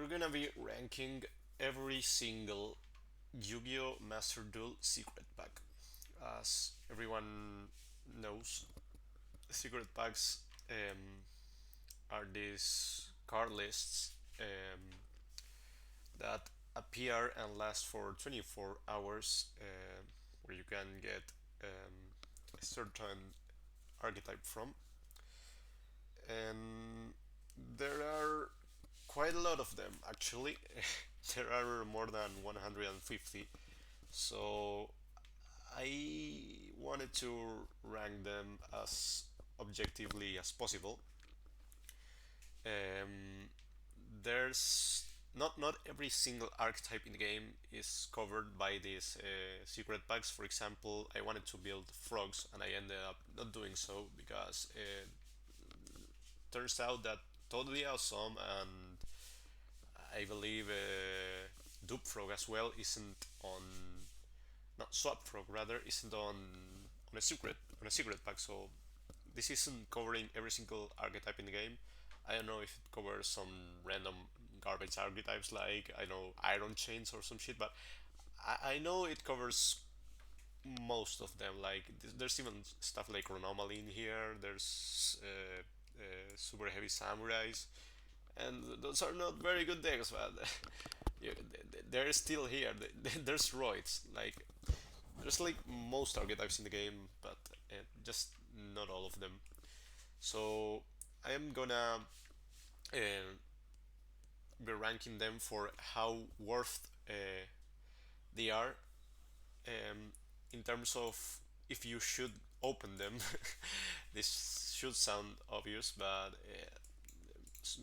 gonna be ranking every single Yu-Gi-Oh! Master Duel secret pack. As everyone knows, secret packs are these card lists that appear and last for 24 hours, where you can get a certain archetype from. And there are quite a lot of them actually. There are more than 150. So I wanted to rank them as objectively as possible. Um, there's not every single archetype in the game is covered by these secret packs. For example, I wanted to build frogs and I ended up not doing so because turns out that totally awesome, and I believe dupe frog as well isn't on, not swap frog rather, isn't on a secret pack. So this isn't covering every single archetype in the game. I don't know if it covers some random garbage archetypes like, I know, Iron Chains or some shit, but I know it covers most of them. Like there's even stuff like Chronomaly in here. There's super heavy samurais, and those are not very good decks, but yeah, they're still here. There's roids. Like there's like most archetypes in the game, but just not all of them. So I am gonna uh, be ranking them for how worth they are, um, in terms of if you should open them. This should sound obvious, but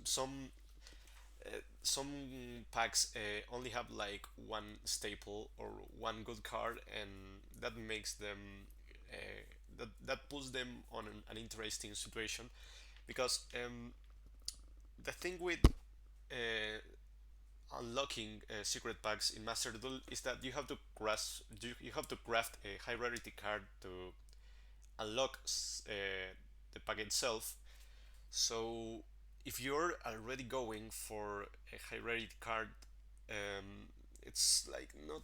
some some packs only have like one staple or one good card, and that makes them that puts them on an interesting situation because the thing with uh, unlocking secret packs in Master Duel is that you have to craft a high rarity card to unlock the pack itself. So if you're already going for a high rarity card, um, it's like not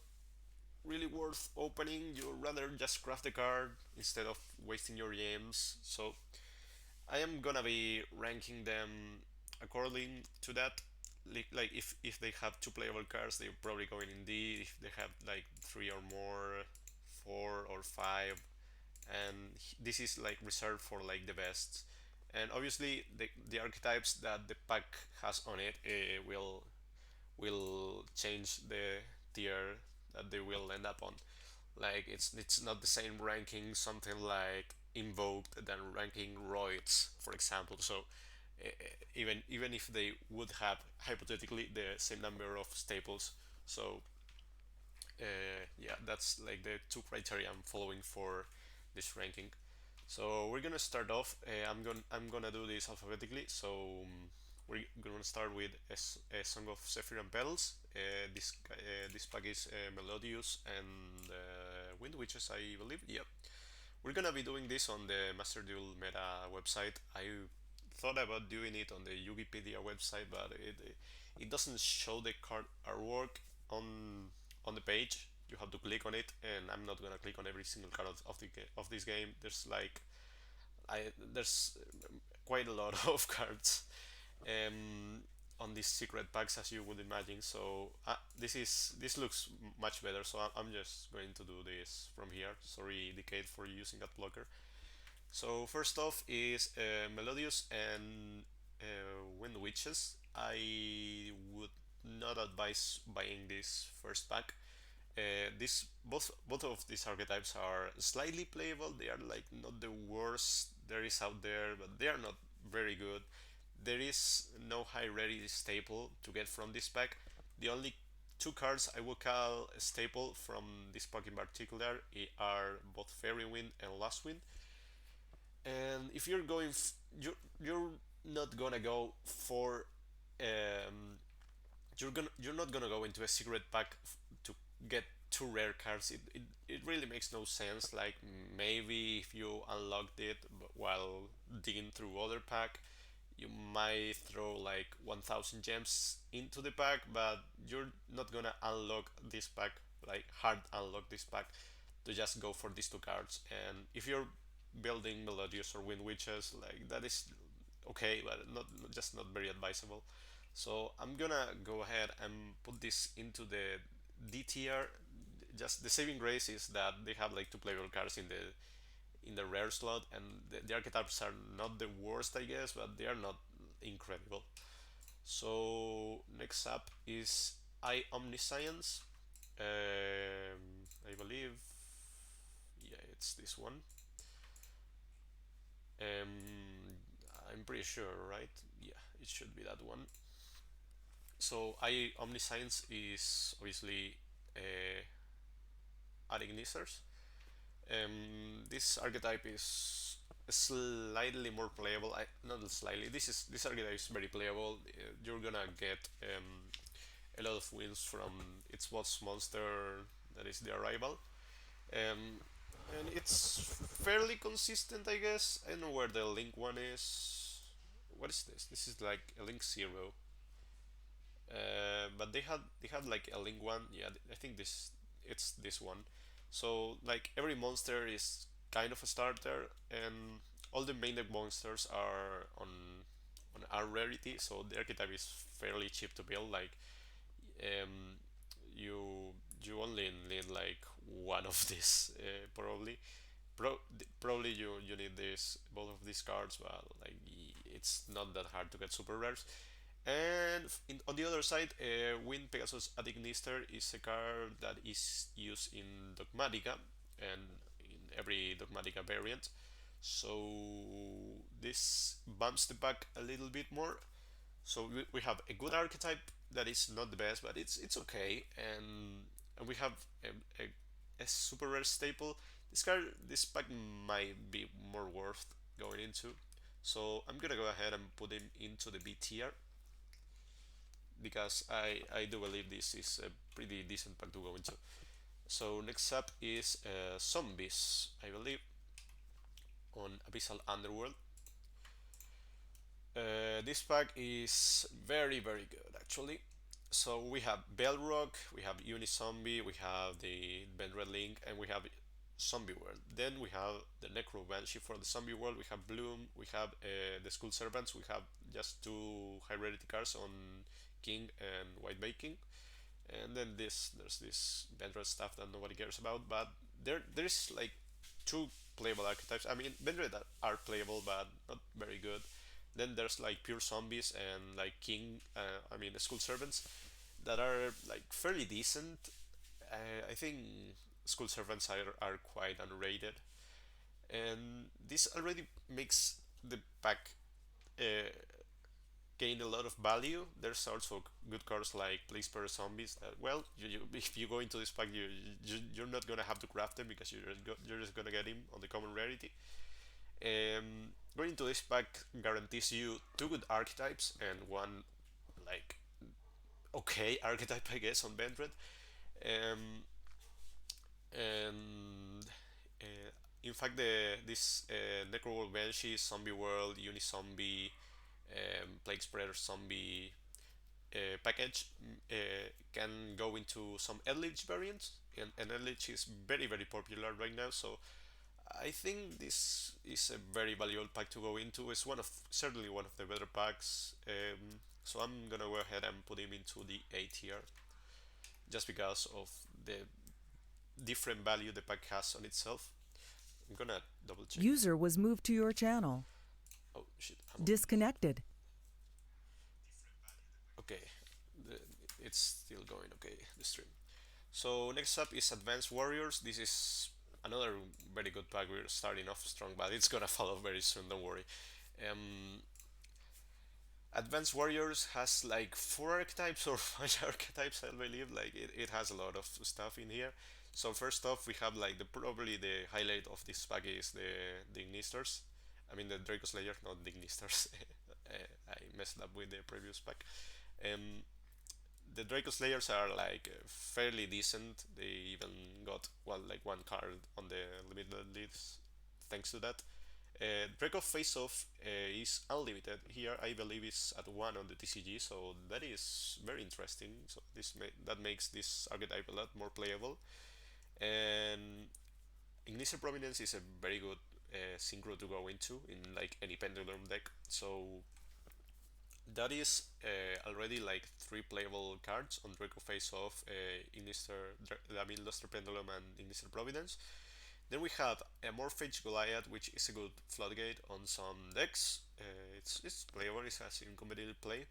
really worth opening. You'd rather just craft the card instead of wasting your gems. So I am gonna be ranking them according to that. Like if they have two playable cards, they're probably going in D. If they have like three or more, four or five, and this is like reserved for like the best. And obviously the archetypes that the pack has on it will change the tier that they will end up on. Like it's not the same ranking something like invoked than ranking roids, for example. So even if they would have hypothetically the same number of staples. So yeah, that's like the two criteria I'm following for this ranking. So we're gonna start off. I'm gonna do this alphabetically. So we're gonna start with a Song of Zephyr and Petals. This pack is Melodious and Wind Witches, I believe. Yep. We're gonna be doing this on the Master Duel Meta website. I thought about doing it on the Yugipedia website, but it doesn't show the card artwork on the page. You have to click on it, and I'm not gonna click on every single card of this game. There's quite a lot of cards um, on these secret packs, as you would imagine. So this looks much better. So I'm just going to do this from here. Sorry, Decade, for using that blocker. So first off is Melodious and Wind Witches. I would not advise buying this first pack. This both of these archetypes are slightly playable. They are like not the worst there is out there, but they are not very good. There is no high rarity staple to get from this pack. The only two cards I would call a staple from this pack in particular are both Fairy Wind and Last Wind. And if you're going, you're not gonna go for um, you're not gonna go into a secret pack to get two rare cards. It really makes no sense. Like maybe if you unlocked it while digging through other pack, You might throw like 1000 gems into the pack, but you're not gonna unlock this pack, like hard unlock this pack, to just go for these two cards. And if you're building Melodious or Wind Witches, like that is okay, but just not very advisable. So I'm gonna go ahead and put this into the D tier. Just the saving grace is that they have like two playable cards in the rare slot, and the archetypes are not the worst, I guess, but they are not incredible. So next up is I Omniscience. I believe, yeah, it's this one. I'm pretty sure, right? Yeah, it should be that one. So I Omniscience is obviously Adignizers. This archetype is slightly more playable. Not slightly. This archetype is very playable. You're gonna get a lot of wins from its boss monster, that is the Arrival, um, and it's fairly consistent, I guess. I don't know where the Link one is. What is this? This is like a Link Zero. But they had like a link one. Yeah, I think it's this one. So like every monster is kind of a starter, and all the main deck monsters are on R rarity. So the archetype is fairly cheap to build. Like um, you you only need like one of these probably. Probably you need this both of these cards, but like it's not that hard to get super rares. And on the other side, Wind Pegasus Adignister is a card that is used in Dogmatica and in every Dogmatica variant. So this bumps the pack a little bit more. So we have a good archetype that is not the best, but it's okay. And we have a super rare staple. This pack might be more worth going into. So I'm gonna go ahead and put him into the B tier because I do believe this is a pretty decent pack to go into. So next up is Zombies, I believe, on Abyssal Underworld. This pack is very good actually. So we have Bellrock, we have Unizombie, we have the Ben Red Link, and we have Zombie World. Then we have the Necro Banshee for the Zombie World. We have Bloom, we have the Skull Servants. We have just two high rarity cards on King and White Baking. And then there's this Benred stuff that nobody cares about, but there's like two playable archetypes. I mean, Benred are playable, but not very good. Then there's like pure zombies and like King, I mean, the Skull Servants that are like fairly decent. I think Skull Servants are quite underrated, and this already makes the pack uh, gain a lot of value. There's also good cards like Place Per Zombies that, well, if you go into this pack, you're not gonna have to craft them because you're just gonna get him on the common rarity. Going into this pack guarantees you two good archetypes and one like okay archetype, I guess, on Vendred. Um, and in fact, this Necroworld Banshee, Zombie World, Unizombie, Plague Spreader Zombie package can go into some Eldritch variants, and Eldritch is very popular right now. So I think this is a very valuable pack to go into. It's certainly one of the better packs. So I'm gonna go ahead and put him into the A tier just because of the different value the pack has on itself. I'm gonna double check. User was moved to your channel. Oh shit! Disconnected. Okay, the, it's still going. Okay, the stream. So next up is Advanced Warriors. This is another very good pack. We're starting off strong, but it's gonna fall off very soon. Don't worry. Um, Advanced Warriors has like four archetypes or five archetypes, I believe. Like it has a lot of stuff in here. So first off, we have like probably the highlight of this pack is the Ignisters. I mean the Draco Slayer, not the Ignisters. I messed up with the previous pack. Um, the Draco Slayers are like fairly decent. They even got, well, like one card on the limited list thanks to that. Draco Face Off is unlimited. Here, I believe it's at 1 on the TCG, so that is very interesting. So that makes this archetype a lot more playable. And Ignition Providence is a very good synchro to go into in like any pendulum deck. So that is already like 3 playable cards on Draco Face Off, I mean Luster Pendulum and Ignition Providence. Then we have a Morphage Goliath, which is a good floodgate on some decks. It's playable, it has in competitive play.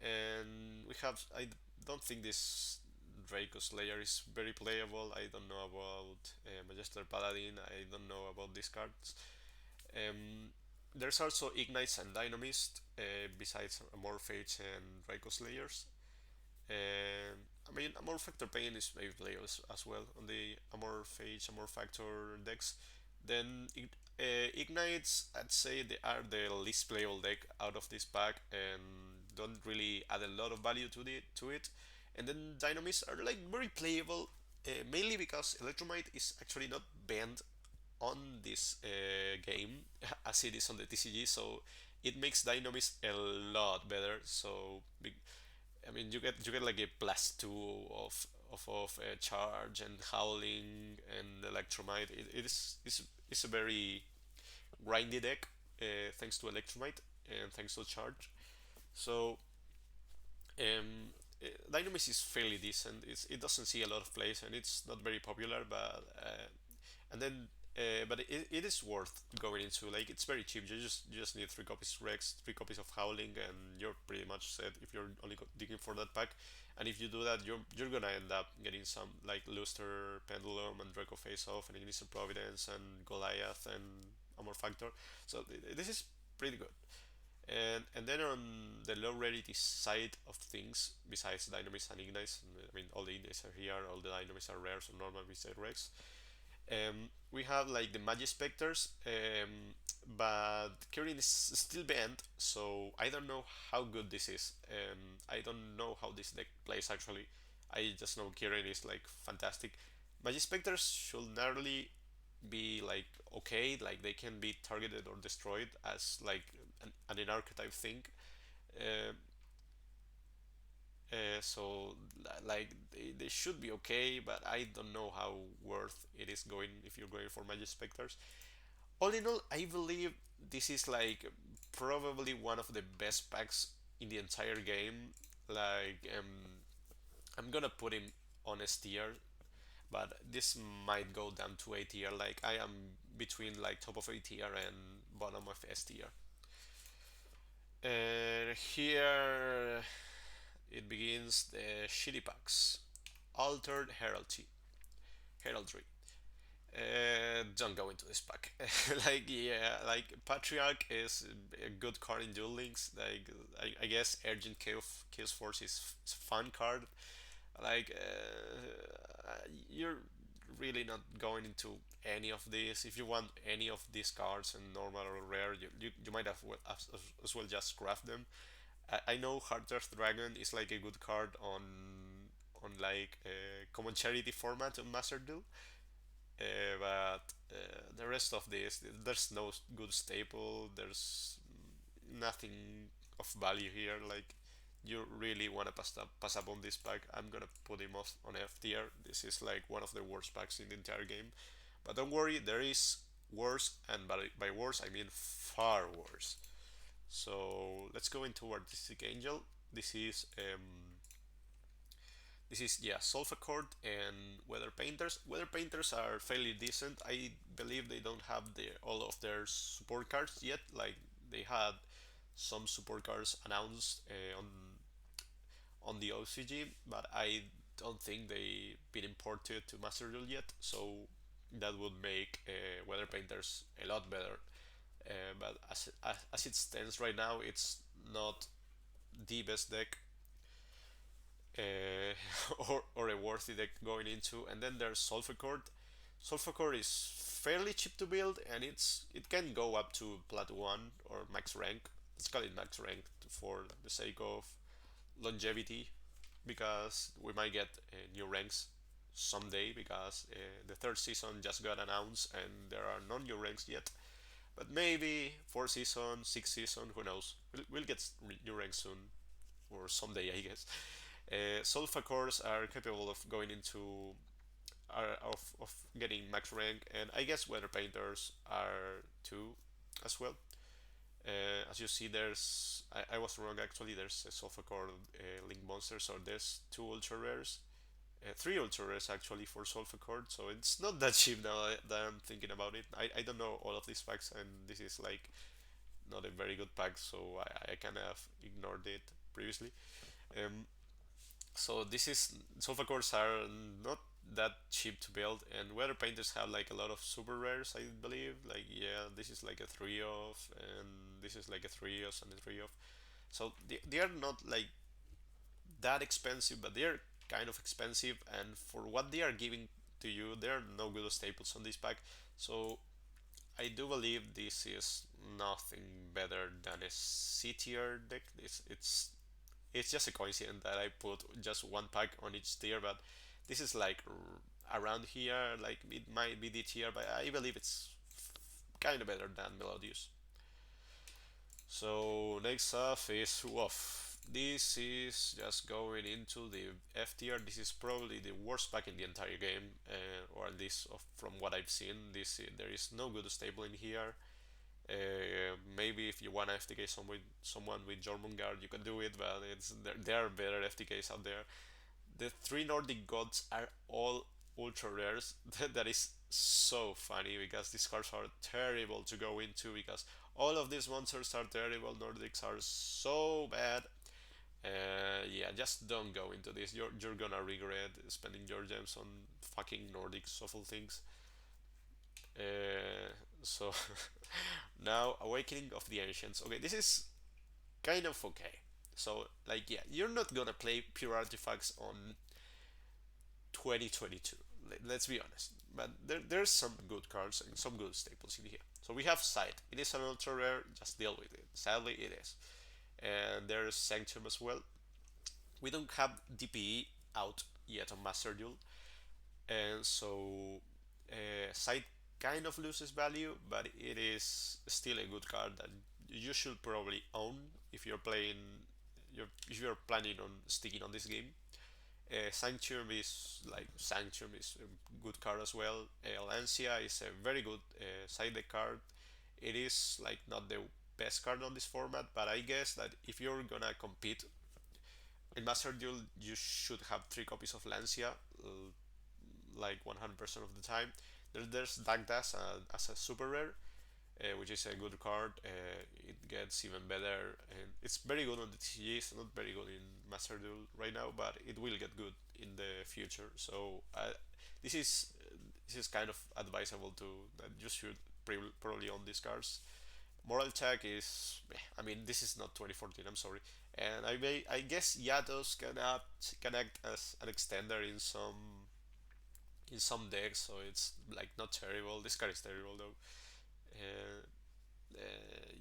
And we have, I don't think this Draco Slayer is very playable. I don't know about Magister Paladin, I don't know about these cards. Um, there's also Ignites and Dynamist, besides Morphage and Draco Slayers. And I mean, Amor Factor Pain is maybe playable as well on the Amor Phage, Amor Factor decks. Then Ignites, I'd say they are the least playable deck out of this pack and don't really add a lot of value to it. And then Dynamists are like very playable, mainly because Electromite is actually not banned on this game as it is on the TCG, so it makes Dynamist a lot better. So I mean, you get like a +2 of charge and howling and electromite. It is it's a very grindy deck, thanks to electromite and thanks to charge. So Dynamis is fairly decent. It doesn't see a lot of plays and it's not very popular, and then but it is worth going into. Like it's very cheap. You just need 3 copies Rex, 3 copies of Howling, and you're pretty much set if you're only digging for that pack. And if you do that, you're gonna end up getting some like Luster, Pendulum, and Draco Face Off, and Ignition Providence, and Goliath, and Amor Factor. So this is pretty good. And then on the low rarity side of things, besides Dynamis and Ignites, I mean all the Ignites are here, all the Dynamis are rare, so normal reset Rex. We have like the Magic Specters, but Kirin is still banned, so I don't know how good this is. I don't know how this deck plays actually. I just know Kirin is like fantastic. Magic Specters should narrowly be like okay, like they can be targeted or destroyed as like an archetype thing. Uh, so like they should be okay, but I don't know how worth it is going if you're going for Magic Specters. All in all, I believe this is like probably one of the best packs in the entire game. Like I'm gonna put him on S tier, but this might go down to A tier. Like I am between like top of A tier and bottom of S tier. And here it begins the shitty packs. Altered Heraldry. Don't go into this pack. Like yeah, like Patriarch is a good card in Duel Links. Like I guess Urgent Chaos Force is a fun card. Like you're really not going into any of these. If you want any of these cards in normal or rare, you might have as well just craft them. I know Heart Earth Dragon is like a good card on like common charity format on Master Duel, but the rest of this, there's no good staple. There's nothing of value here. Like you really want to pass up on this pack. I'm gonna put him off on F tier. This is like one of the worst packs in the entire game. But don't worry, there is worse, and by worse I mean far worse. So let's go into Artistic Angel. This is yeah, Solfaccord and Weather Painters. Weather Painters are fairly decent. I believe they don't have all of their support cards yet. Like they had some support cards announced on the OCG, but I don't think they've been imported to Master Duel yet. So that would make Weather Painters a lot better. But as it stands right now, it's not the best deck, or a worthy deck going into. And then there's Sulfur Core is fairly cheap to build, and it can go up to Plat 1 or max rank. Let's call it max rank for the sake of longevity, because we might get new ranks someday, because the third season just got announced and there are no new ranks yet. But maybe fourth season, sixth season, who knows? We'll get new rank soon, or someday, I guess. Sulfa cores are capable of going into of getting max rank, and I guess weather painters are too, as well. As you see, I was wrong actually. There's a Sulfa core link monster, so there's two ultra rares, three ultra rares actually for Sulfa core. So it's not that cheap now that I'm thinking about it. I don't know all of these packs, and this is like not a very good pack, so I kind of ignored it previously. Um, so this is Sulfa cores are not that cheap to build, and weather painters have like a lot of super rares, I believe. Like yeah, this is like a three of, and this is like a three of and a three of. So they are not like that expensive, but they're kind of expensive, and for what they are giving to you, there are no good staples on this pack. So I do believe this is nothing better than a C tier deck. It's just a coincidence that I put just one pack on each tier, but this is like around here. Like it might be D tier, but I believe it's kind of better than Melodius. So next up is Wolf. This is just going into the F tier. This is probably the worst pack in the entire game, or at least from what I've seen. There is no good stable in here. Maybe if you want to FTK someone with Jormungand, you can do it, but there are better FTKs out there. The three Nordic gods are all ultra rares. That is so funny because these cards are terrible to go into because all of these monsters are terrible. Nordics are so bad. Yeah, just don't go into this. You're gonna regret spending your gems on fucking Nordics awful things. So now Awakening of the Ancients. Okay, this is kind of okay. So like yeah, you're not gonna play pure artifacts on 2022. Let's be honest. But there's some good cards and some good staples in here. So we have Sight. It is an ultra rare. Just deal with it. Sadly, it is. And there's Sanctum as well. We don't have DPE out yet on Master Duel, and so Sight kind of loses value, but it is still a good card that you should probably own if you're playing. If you're planning on sticking on this game. Sanctum is a good card as well. Lancia is a very good side deck card. It is like not the best card on this format, but I guess that if you're gonna compete in Master Duel, you should have three copies of Lancia, like 100% of the time. There's Dagdas as a super rare, which is a good card. It gets even better, and it's very good on the TCG. It's not very good in Master Duel right now, but it will get good in the future. So this is kind of advisable to that you should probably own these cards. Moral Tag is, I mean, this is not 2014. I'm sorry, and I guess Yados can act as an extender in some decks, so it's like not terrible. This card is terrible though. Uh,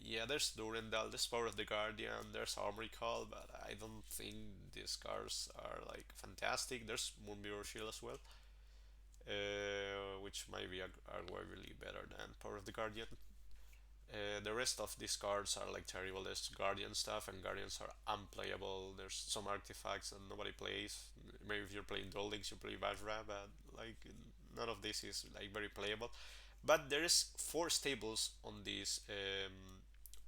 yeah, there's Durandal, there's Power of the Guardian, there's Armory Call, but I don't think these cards are like fantastic. There's Moonbearer Shield as well, which might be arguably better than Power of the Guardian. The rest of these cards are like terrible. There's Guardian stuff, and Guardians are unplayable. There's some artifacts that nobody plays. Maybe if you're playing Duel Links, you play Vajra, but like none of this is like very playable. But there is four stables on this,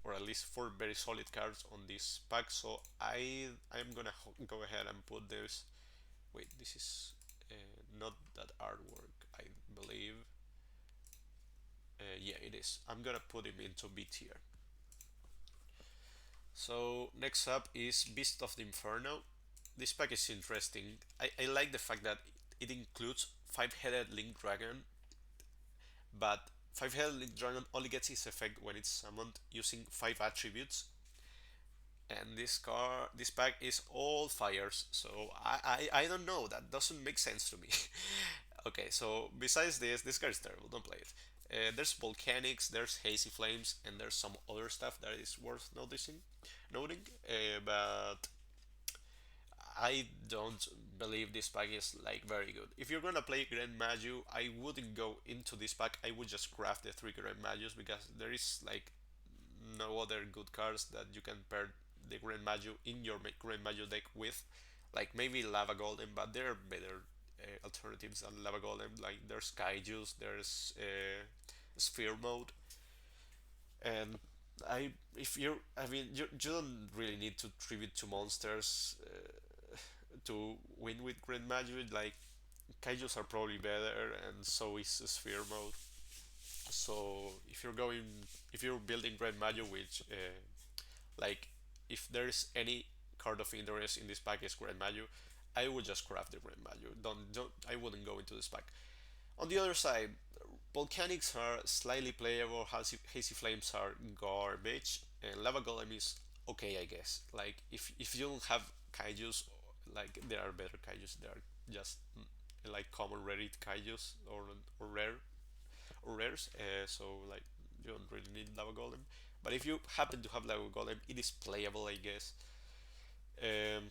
or at least four very solid cards on this pack. So I'm gonna go ahead and put this. Wait, this is not that artwork, I believe. Yeah, it is. I'm gonna put him into B tier. So next up is Beast of the Inferno. This pack is interesting. I like the fact that it includes five-headed Link Dragon, but five-headed Link Dragon only gets its effect when it's summoned using five attributes. And this pack is all fires, so I don't know. That doesn't make sense to me. Okay, so besides this card is terrible. Don't play it. There's volcanics, there's hazy flames, and there's some other stuff that is worth noting. But I don't believe this pack is like very good. If you're gonna play Grand Maju, I wouldn't go into this pack. I would just craft the three Grand Majus because there is like no other good cards that you can pair the Grand Maju in your Grand Maju deck with. Like maybe Lava Golem, but there are better alternatives than Lava Golem. Like there's Kaijus, there's Sphere Mode, and if you're, I mean, you don't really need to tribute to monsters to win with Grand Maju. Like Kaijus are probably better, and so is Sphere Mode. So if you're building Grand Maju, which like if there's any card of interest in this pack is Grand Maju, I would just craft the Grand Maju. Don't I wouldn't go into this pack. On the other side, Volcanics are slightly playable, Hazy Flames are garbage, and Lava Golem is okay, I guess. Like, if you don't have Kaijus, like, there are better Kaijus, there are just like common rarity Kaijus or rares, so like, you don't really need Lava Golem. But if you happen to have Lava Golem, it is playable, I guess. Um,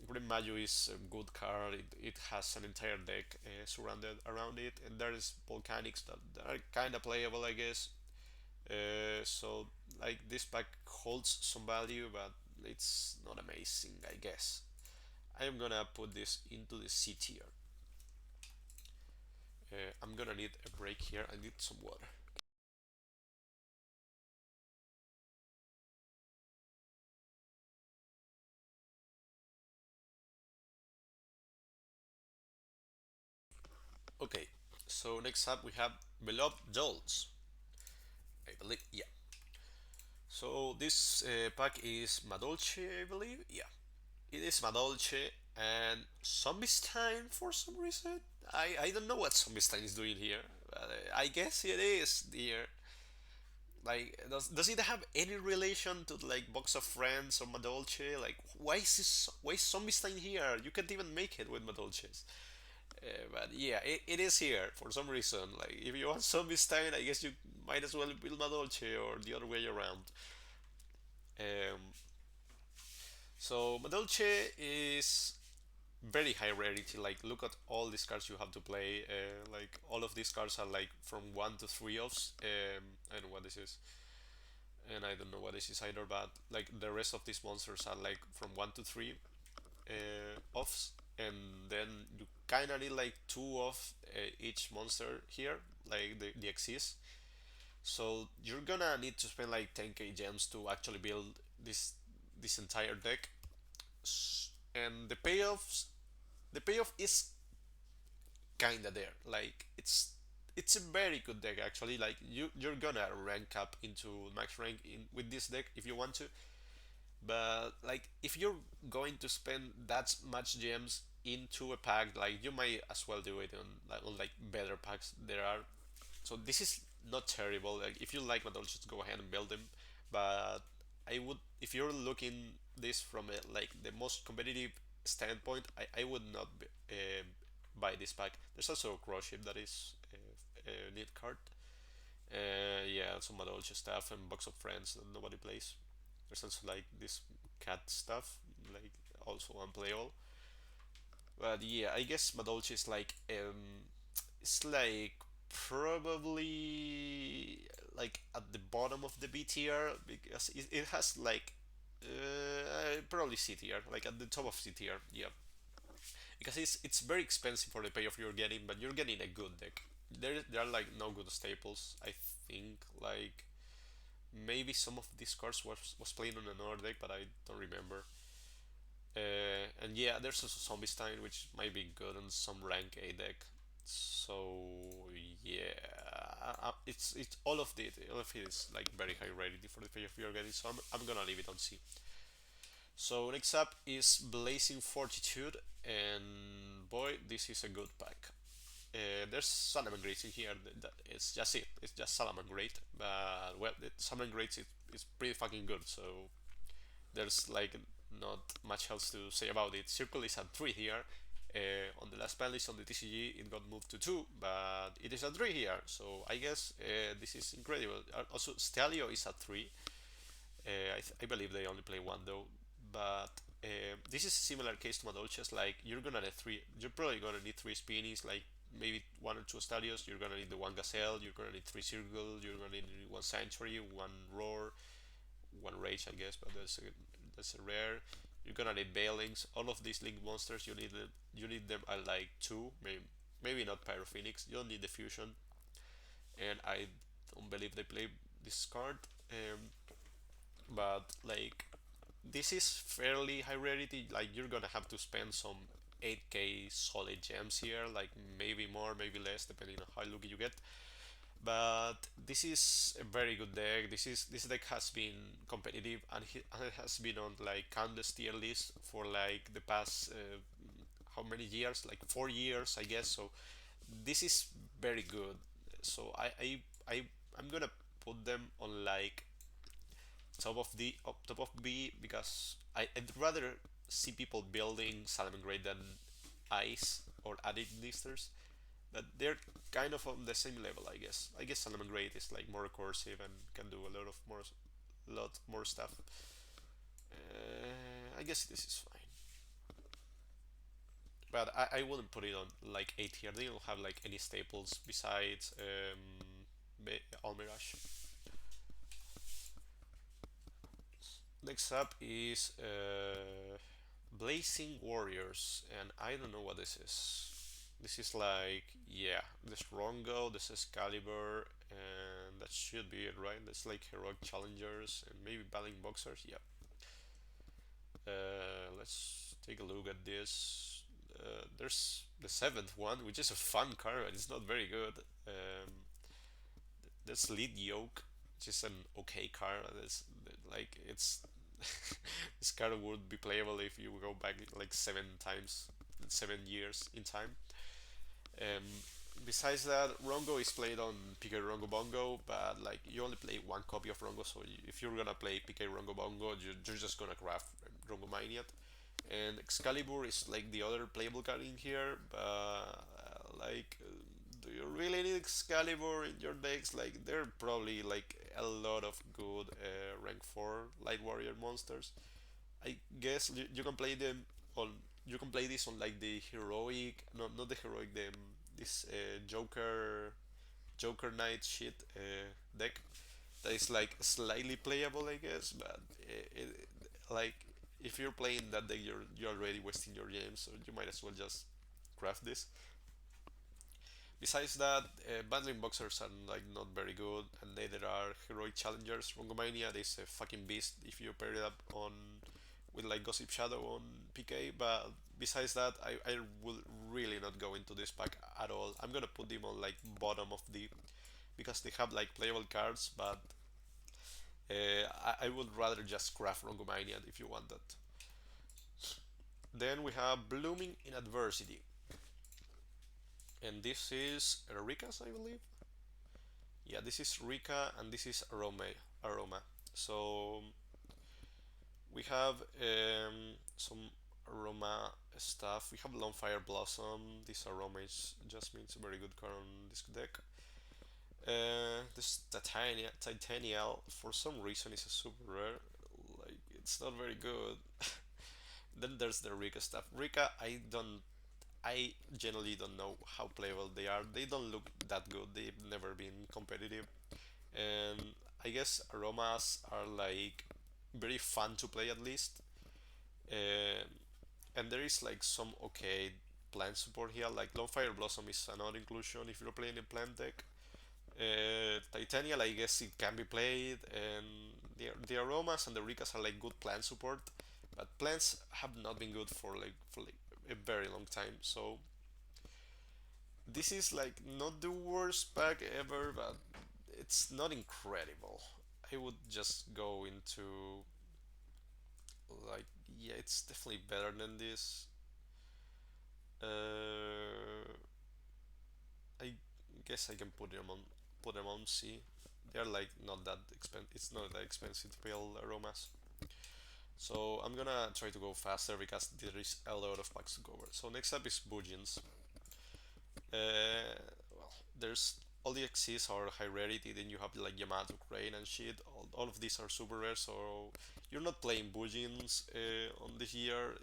Grim Maju is a good card. It has an entire deck surrounded around it, and there is volcanics that are kind of playable, I guess. So like this pack holds some value, but it's not amazing, I guess. I am gonna put this into the C tier. I'm gonna need a break here. I need some water. Okay, so next up we have Beloved Dolls. I believe, yeah. So this pack is Madolche, I believe. Yeah, it is Madolche and Zombie for some reason. I don't know what Zombie is doing here, but I guess it is here. Like, does it have any relation to like Box of Friends or Madolche? Like, why is Zombie here? You can't even make it with Madolches. But yeah, it is here for some reason. Like, if you want Zombie I guess you might as well build Madolche or the other way around. Um, so Madolche is very high rarity. Like, look at all these cards you have to play. Like, all of these cards are like from 1 to 3 offs. I don't know what this is, and I don't know what this is either. But like the rest of these monsters are like from 1 to 3 offs, and then you kind of need like 2 of each monster here, like the Xyz. So you're gonna need to spend like 10k gems to actually build this entire deck. And the payoff is kinda there. Like, it's a very good deck actually. Like, you're gonna rank up into max rank with this deck if you want to. But like, if you're going to spend that much gems into a pack, like, you might as well do it on like better packs there are. So this is not terrible. Like, if you like Madol, just go ahead and build them. But I would, if you're looking this from a, like the most competitive standpoint, I would not buy this pack. There's also a Crush Ship that is a neat card. Yeah, some Madolche stuff and Box of Friends that nobody plays. There's also like this cat stuff, like also unplayable. But yeah, I guess Madolche is like it's like probably like at the bottom of the B tier because it has like probably C tier, like at the top of C tier. Yeah, because it's very expensive for the payoff you're getting, but you're getting a good deck. There are like no good staples. I think like maybe some of these cards was playing on another deck, but I don't remember. And yeah, there's also Zombie which might be good on some rank A deck. So yeah, it's all of it is like very high rated for the pay of you're getting. So I'm gonna leave it on C. So next up is Blazing Fortitude, and boy, this is a good pack. There's Salamangreat in here. It's just it. It's just Salamangreat. But well, Salamangreat is pretty fucking good. So there's like not much else to say about it. Circle is at 3 here. On the last panelist on the TCG, it got moved to 2, but it is at 3 here. So I guess this is incredible. Also, Stelio is at 3. I believe they only play 1 though, but This is a similar case to Madolches. Like you're probably gonna need three spinnies, like maybe one or two stadios. You're gonna need the one gazelle. You're gonna need three circles. You're gonna need one sanctuary, one roar, one rage, I guess, but that's a rare. You're gonna need Bailings. All of these link monsters, you need them at like two, maybe not Pyrophoenix. You don't need the fusion, and I don't believe they play this card. But like this is fairly high rarity. Like you're gonna have to spend some 8k solid gems here, like maybe more, maybe less, depending on how lucky you get. But this is a very good deck. This deck has been competitive, and it has been on like countless tier lists for like the past how many years? Like 4 years, I guess. So this is very good. So I I'm gonna put them on like top of B because I'd rather see people building Salamangreat than Ice or Addict Listers. But they're kind of on the same level, I guess. I guess Salamangreat is like more recursive and can do lot more stuff. I guess this is fine, but I wouldn't put it on like A tier. They don't have like any staples besides Almirage. Next up is Blazing Warriors, and I don't know what this is. This is like, yeah, this Rongo, this Excalibur, and that should be it, right? That's like Heroic Challengers and maybe Battling Boxers. Yeah. Let's take a look at this. There's the seventh one, which is a fun card, but it's not very good. Um, that's Lead Yoke, which is an okay card. It's like it's this card would be playable if you go back like 7 times, 7 years in time. Um, Besides that, Rongo is played on PK Rongo Bongo, but like you only play one copy of Rongo, so if you're gonna play PK Rongo Bongo, you're just gonna craft Rongo Maniac. And Excalibur is like the other playable card in here, but do you really need Excalibur in your decks? Like, there are probably like a lot of good rank 4 Light Warrior monsters. I guess you can play them on. You can play this on like the heroic, no, not the heroic, this Joker Knight shit deck that is like slightly playable, I guess. But like if you're playing that deck, you're already wasting your games, so you might as well just craft this. Besides that, battling boxers are like not very good, and neither are heroic challengers. Rongomania is a fucking beast if you pair it up on with like Gossip Shadow on PK. But besides that, I will really not go into this pack at all. I'm gonna put them on like bottom of the because they have like playable cards, but I would rather just craft Rongomania if you want that. Then we have Blooming in Adversity, and this is Rika's, I believe. Yeah, this is Rika, and this is Aroma. So we have some Aroma stuff. We have Longfire Blossom. This Aroma is just means a very good card on this deck. This Titanial, for some reason, is a super rare. Like, it's not very good. Then there's the Rika stuff. Rika, I generally don't know how playable they are. They don't look that good. They've never been competitive, and I guess aromas are like very fun to play at least. Um and there is like some okay plant support here. Like Longfire Blossom is another inclusion if you're playing a plant deck. Titanial, I guess it can be played, and the aromas and the Rikas are like good plant support, but plants have not been good for like a very long time. So this is like not the worst pack ever, but it's not incredible. I would just go into like, yeah, it's definitely better than this. Uh, I guess I can put them on C. They're like not that expensive. It's not that expensive to build aromas. So I'm gonna try to go faster because there is a lot of packs to cover. So next up is Bujins. Well, there's all the XCs are high rarity. Then you have like Yamato, Crane, and shit. All of these are super rare, so you're not playing Bujins on this year.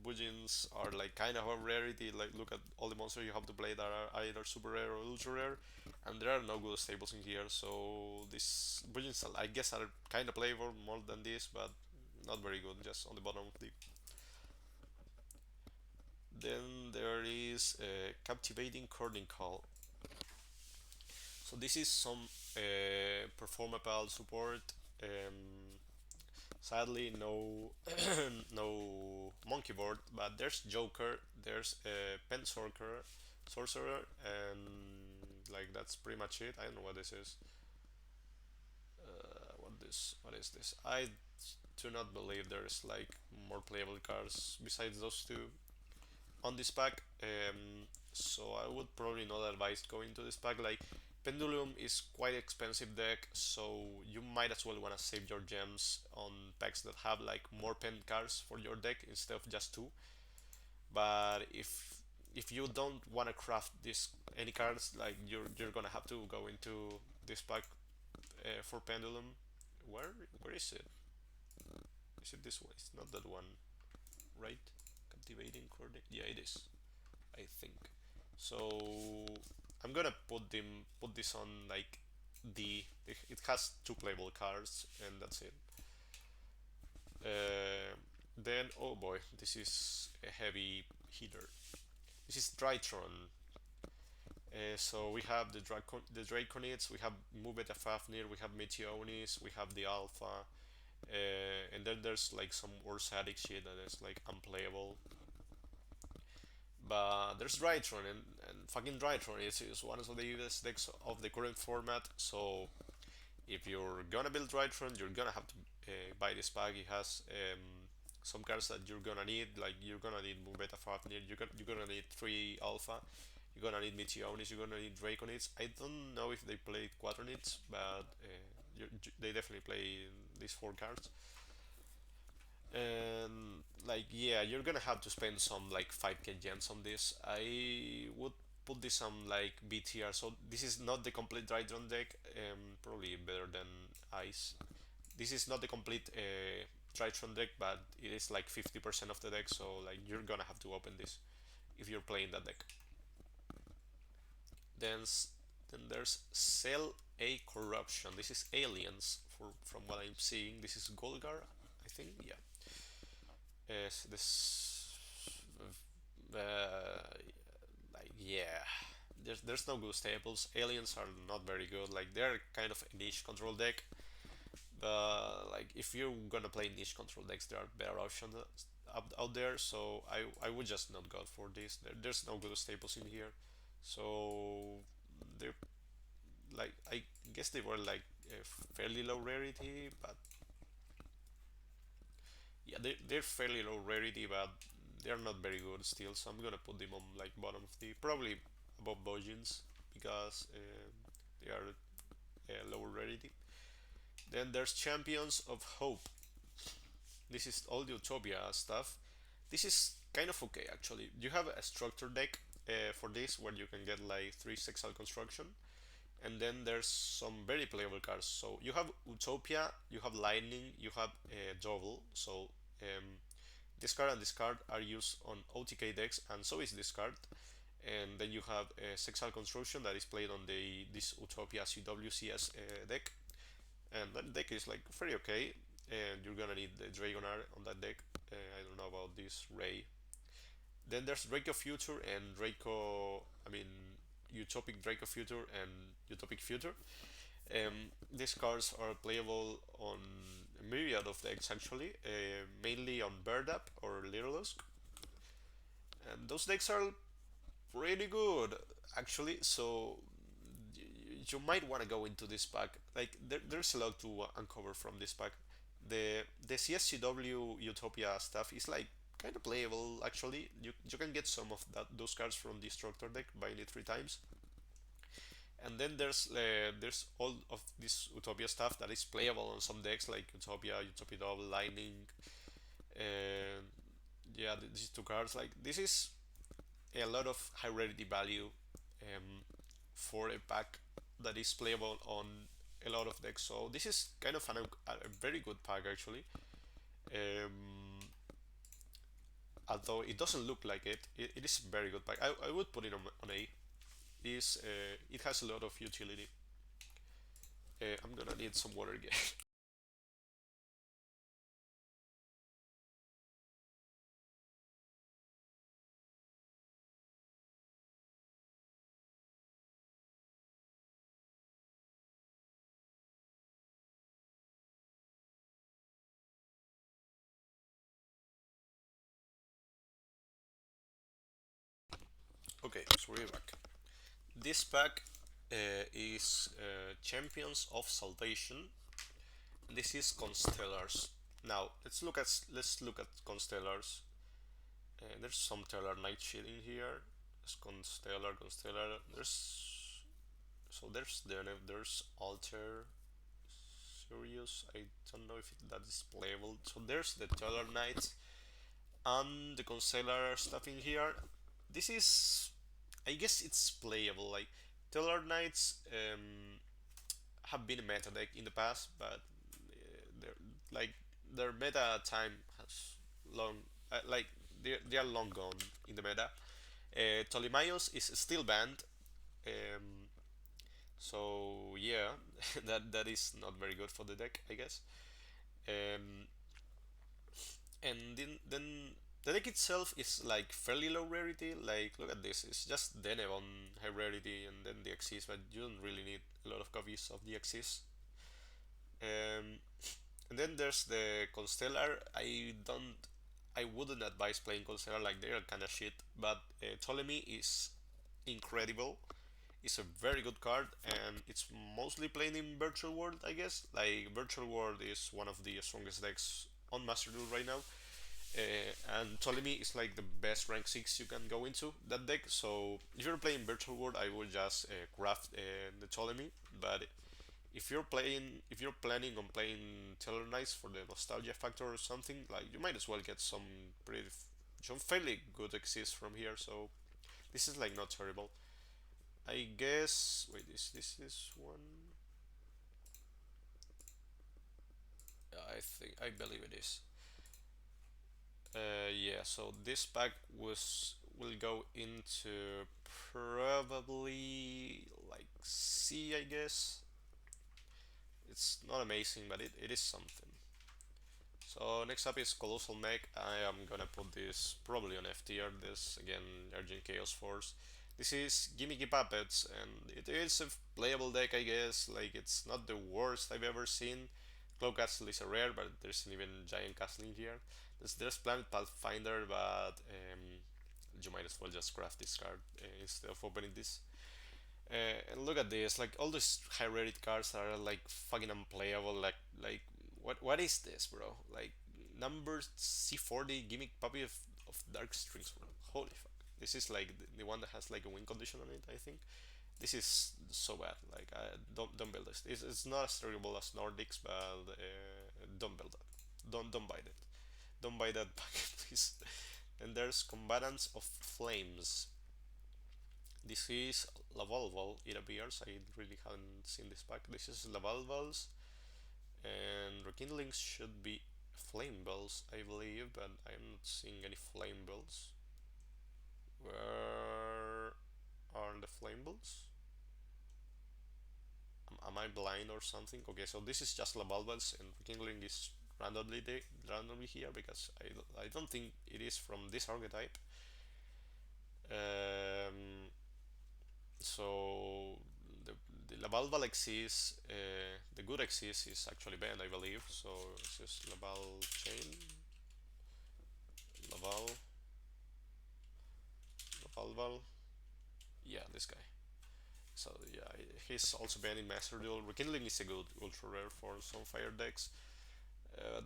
Bujins are like kind of a rarity. Like look at all the monsters you have to play that are either super rare or ultra rare, and there are no good staples in here. So these Bujins, I guess, are kind of playable more than this, but not very good. Just on the bottom of the. Then there is Captivating Curling Call. So this is some performable support. Um, Sadly, no no monkey board, but there's Joker, there's Pen Sorcerer, and like that's pretty much it. I don't know what this is. What is this? I do not believe there's like more playable cards besides those two on this pack. So I would probably not advise going to this pack. Like Pendulum is quite expensive deck, so you might as well want to save your gems on packs that have like more pen cards for your deck instead of just two. But if you don't want to craft this any cards, like you're gonna have to go into this pack for Pendulum. Where where is it? Is it this one? It's not that one, right? Captivating coordinate. Yeah, it is. I think. So I'm gonna put this on like it has two playable cards and that's it. Then oh boy, this is a heavy hitter. This is Drytron. So we have the Draconids, we have Mubeta Fafnir, we have Meteonis, we have the Alpha, and then there's like some Orsatic shit that is like unplayable. But there's Drytron, and fucking Drytron is one of the best decks of the current format. So if you're gonna build Drytron, you're gonna have to buy this pack. It has some cards that you're gonna need, like you're gonna need Beta Fafnir, you're gonna need 3 Alpha, you're gonna need Meteonis, you're gonna need Draconids. I don't know if they played Quaternids, but they definitely play these 4 cards. And like yeah, you're gonna have to spend some like 5k gems on this. I would put this on like BTR. So this is not the complete Drytron deck, probably better than Ice. This is not the complete Drytron deck, but it is like 50% of the deck, so like you're gonna have to open this if you're playing that deck. then then there's Cell A Corruption. This is Aliens, from what I'm seeing. This is Golgar, I think. Yeah. This uh, like yeah, there's no good staples. Aliens are not very good. Like they're kind of a niche control deck. But like if you're gonna play niche control decks, there are better options out there. So I would just not go for this. There's no good staples in here. So they're like I guess they were like a fairly low rarity, but yeah, they're fairly low rarity, but they're not very good still. So I'm gonna put them on like bottom of the probably above Bojins because they are lower rarity. Then there's Champions of Hope. This is all the Utopia stuff. This is kind of okay actually. You have a structure deck for this where you can get like 3 sexual construction, and then there's some very playable cards. So you have Utopia, you have Lightning, you have Double. So this card and this card are used on OTK decks, and so is this card. And then you have Sexual Construction that is played on the this Utopia CWCS deck, and that deck is like very okay. And you're gonna need the Dragonar on that deck. I don't know about this Ray. Then there's Draco Future and Draco. I mean, Utopic Draco Future and Utopic Future. These cards are playable on a myriad of decks actually, mainly on Birdup or Littledusk, and those decks are pretty good actually. So you might want to go into this pack. Like there's a lot to uncover from this pack. The CSCW Utopia stuff is like kind of playable actually. You can get some of those cards from the Destructor deck, buying it 3 times. And then there's all of this Utopia stuff that is playable on some decks like Utopia, Utopia Double, Lightning, and yeah, these 2 cards. Like this is a lot of high rarity value. for a pack that is playable on a lot of decks. So this is kind of a very good pack actually. Um, Although it doesn't look like it is a very good pack. I would put it on A. It has a lot of utility. I'm gonna need some water again. Okay, so we're back. This pack is Champions of Salvation. This is Constellars. Now let's look at Constellars. There's some Stellar Knight shit in here. There's Constellar. There's there's Alter, Sirius. I don't know if that is playable. So there's the Stellar Knight and the Constellar stuff in here. This is, I guess it's playable. Like Stellar Knights have been a meta deck in the past, but they're like their meta time has long like they are long gone in the meta. Ptolemaios is still banned, um, so yeah, that is not very good for the deck, I guess. Um, and then the deck itself is like fairly low rarity. Like look at this, it's just Denev on high rarity and then the Axis, but you don't really need a lot of copies of the Axis. Um, and then there's the Constellar. I wouldn't advise playing Constellar, like they're kind of shit. But Ptolemy is incredible. It's a very good card, and it's mostly played in Virtual World, I guess. Like Virtual World is one of the strongest decks on Master Duel right now. And Ptolemy is like the best rank 6 you can go into that deck. So if you're playing Virtual World, I would just craft the Ptolemy. But if you're planning on playing Taylor Knights for the nostalgia factor or something, like you might as well get some fairly good exist from here. So this is like not terrible. I guess. Wait, is this one? I believe it is. Yeah. So this pack was will go into probably like C, I guess. It's not amazing, but it is something. So next up is Colossal Mech. I am gonna put this probably on F tier. This again, Argent Chaos Force. This is Gimmicky Puppets, and it is a playable deck, I guess. Like it's not the worst I've ever seen. Cloak Castle is a rare, but there's an even Giant Castle in here. There's Planet Pathfinder, but you might as well just craft this card instead of opening this. And look at this, like all these high rated cards are like fucking unplayable. Like what is this, bro? Like number C40 gimmick puppy of Dark Strings, bro. Holy fuck. This is like the one that has like a win condition on it, I think. This is so bad. Like don't build this. It's not as terrible as Nordics, but don't build that. Don't buy that. Don't buy that packet, please. And there's Combatants of Flames. This is Lavalval, it appears. I really haven't seen this pack. This is Lavalval's, and Rekindlings should be Flame Bells, I believe, but I'm not seeing any Flame Bells. Where are the Flame Bells? Am I blind or something? Okay, so this is just Lavalval's, and Rekindling is randomly here because I don't think it is from this archetype. Um, So the the Laval Exis, the good Exis is actually banned, I believe. So it's just Laval chain, Laval, Lavalval. Yeah, this guy. So yeah, he's also banned in Master Duel. Rekindling is a good ultra rare for some fire decks.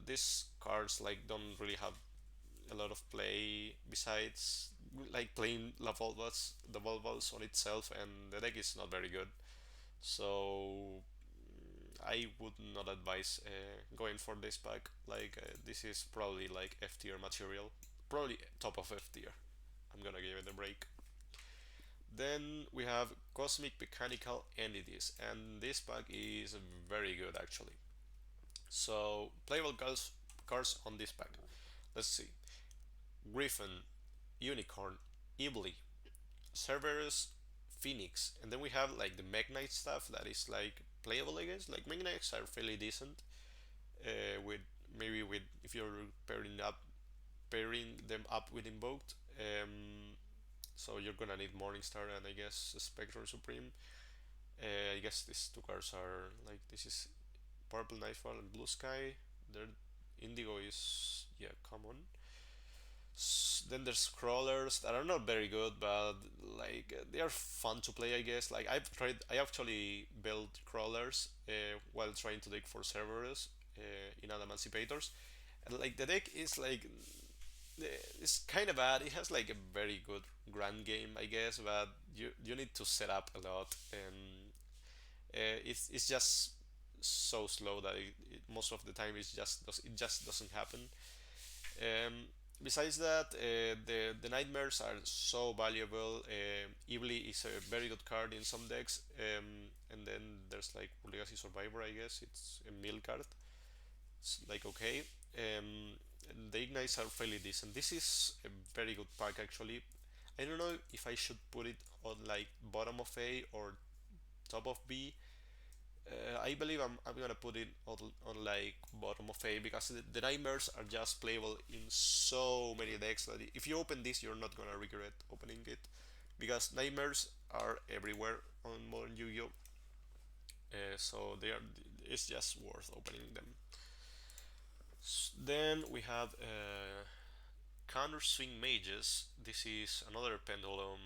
These cards like don't really have a lot of play besides like playing the Lavalvals on itself, and the deck is not very good. So I would not advise going for this pack. Like this is probably like F tier material, probably top of F tier. I'm gonna give it a break. Then we have Cosmic Mechanical Entities, and this pack is very good actually. So playable cards on this pack. Let's see: Griffin, Unicorn, Ibly, Cerberus, Phoenix, and then we have like the Mech Knight stuff that is like playable, I guess. Like Mech Knights are fairly decent. With maybe with if you're pairing them up with Invoked. So you're gonna need Morningstar and I guess Spectrum Supreme. I guess these two cards are like this is Purple Nightfall and Blue Sky. Their Indigo is yeah common. Then there's crawlers that are not very good, but like they are fun to play, I guess. Like I actually built crawlers while trying to dig for Cerberus in Emancipators, and like the deck is like it's kind of bad. It has like a very good grand game, I guess, but you need to set up a lot, and it's just so slow that most of the time it just doesn't happen. Um, Besides that, the nightmares are so valuable. Evely is a very good card in some decks, and then there's like Legacy Survivor. I guess it's a mill card. It's like okay. The ignites are fairly decent. This is a very good pack actually. I don't know if I should put it on like bottom of A or top of B. I believe I'm gonna put it on like bottom of A because the nightmares are just playable in so many decks that if you open this, you're not gonna regret opening it because nightmares are everywhere on modern Yu-Gi-Oh. So they are. It's just worth opening them. Then we have Counter Swing Mages. This is another pendulum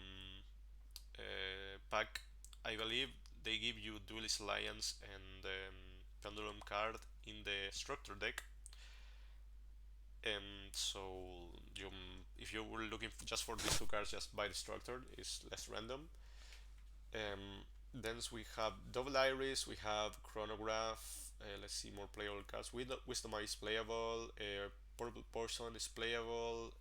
pack. I believe they give you Duelist Alliance and Pendulum card in the Structure deck. So you, if you were looking just for these two cards, just buy the Structure. It's less random. Then we have Double Iris, we have Chronograph. Let's see more playable cards. Wisdom is playable. Purple Poison is playable.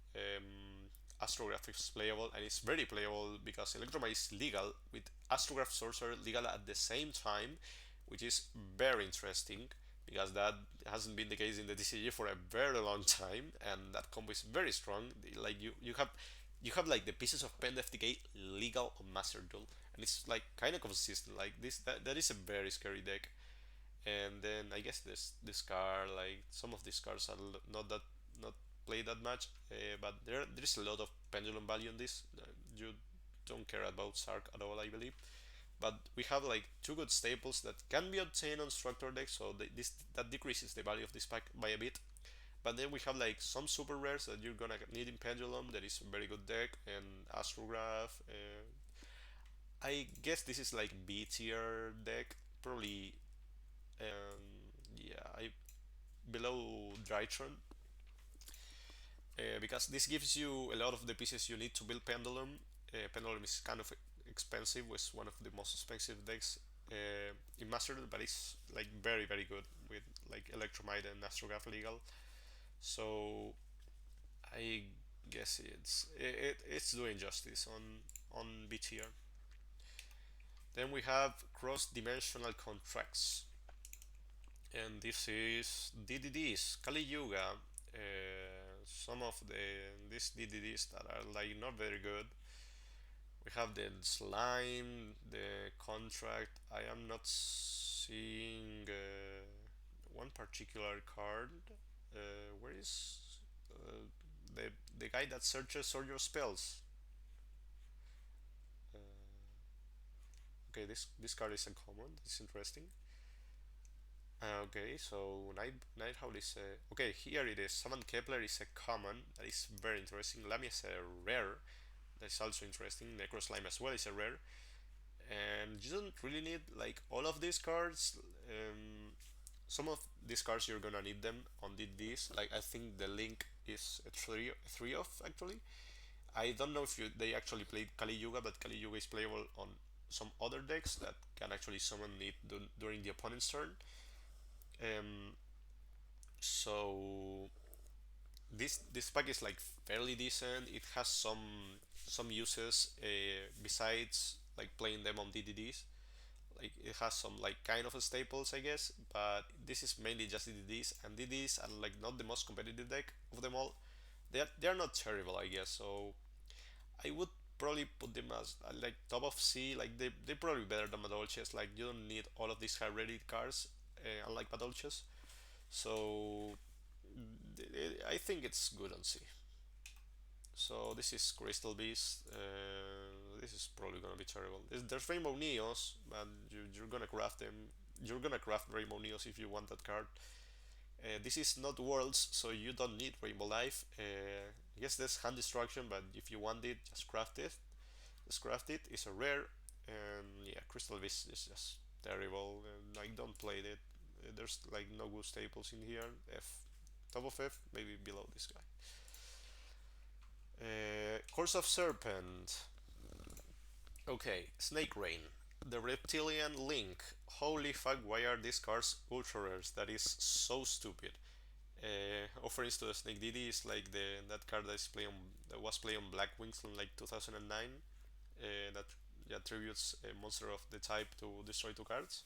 Astrograph is playable, and it's very playable because Electromite is legal with Astrograph Sorcerer legal at the same time, which is very interesting because that hasn't been the case in the TCG for a very long time, and that combo is very strong. Like you have like the pieces of Pen FTK legal on Master Duel, and it's like kind of consistent. Like that is a very scary deck. And then I guess this card, like some of these cards are not played that much, but there's a lot of pendulum value in this. You don't care about Sark at all, I believe. But we have like two good staples that can be obtained on structure decks, so this that decreases the value of this pack by a bit. But then we have like some super rares that you're gonna need in Pendulum. That is a very good deck, and Astrograph. I guess this is like B tier deck, probably. Yeah, I below Drytron, because this gives you a lot of the pieces you need to build Pendulum. Pendulum is kind of expensive, was one of the most expensive decks in Master, but it's like very good with like Electromite and Astrograph legal. So I guess it's doing justice on B tier. Then we have cross-dimensional contracts, and this is DDDs, Kali Yuga. Some of these DDDs that are like not very good. We have the slime, the contract. I am not seeing one particular card. Where is uh, the guy that searches all your spells? Uh, okay, this card is uncommon. It's interesting. Okay, so Night Howl is a, okay. Here it is. Summon Kepler is a common that is very interesting. Lamia is a rare that is also interesting. Necro Slime as well is a rare, and you don't really need like all of these cards. Some of these cards you're gonna need them on DDs. Like I think the link is a three of actually. I don't know if they actually played Kali Yuga, but Kali Yuga is playable on some other decks that can actually summon it during the opponent's turn. Um, so this pack is like fairly decent. It has some uses besides like playing them on DDDs. Like it has some like kind of staples, I guess, but this is mainly just DDDs, and DDDs are like not the most competitive deck of them all. They are not terrible, I guess. So I would probably put them as like top of C. Like they're probably better than Madolches. Like you don't need all of these high rated cards, unlike Madolches. So I think it's good on C. So this is Crystal Beast. This is probably gonna be terrible. There's Rainbow Neos, and you're gonna craft them. You're gonna craft Rainbow Neos if you want that card. This is not Worlds, so you don't need Rainbow Life. I guess there's Hand Destruction, but if you want it, just craft it. Just craft it. It's a rare, and yeah, Crystal Beast is just terrible. And I don't play it. There's like no good staples in here. F, top of F, maybe below this guy. Course of Serpent. Okay, Snake Rain. The Reptilian Link. Holy fuck, why are these cards ultra rares? That is so stupid. Offerings to the Snake DD is like that card that was playing on Black Wings in like 2009. That attributes a monster of the type to destroy two cards.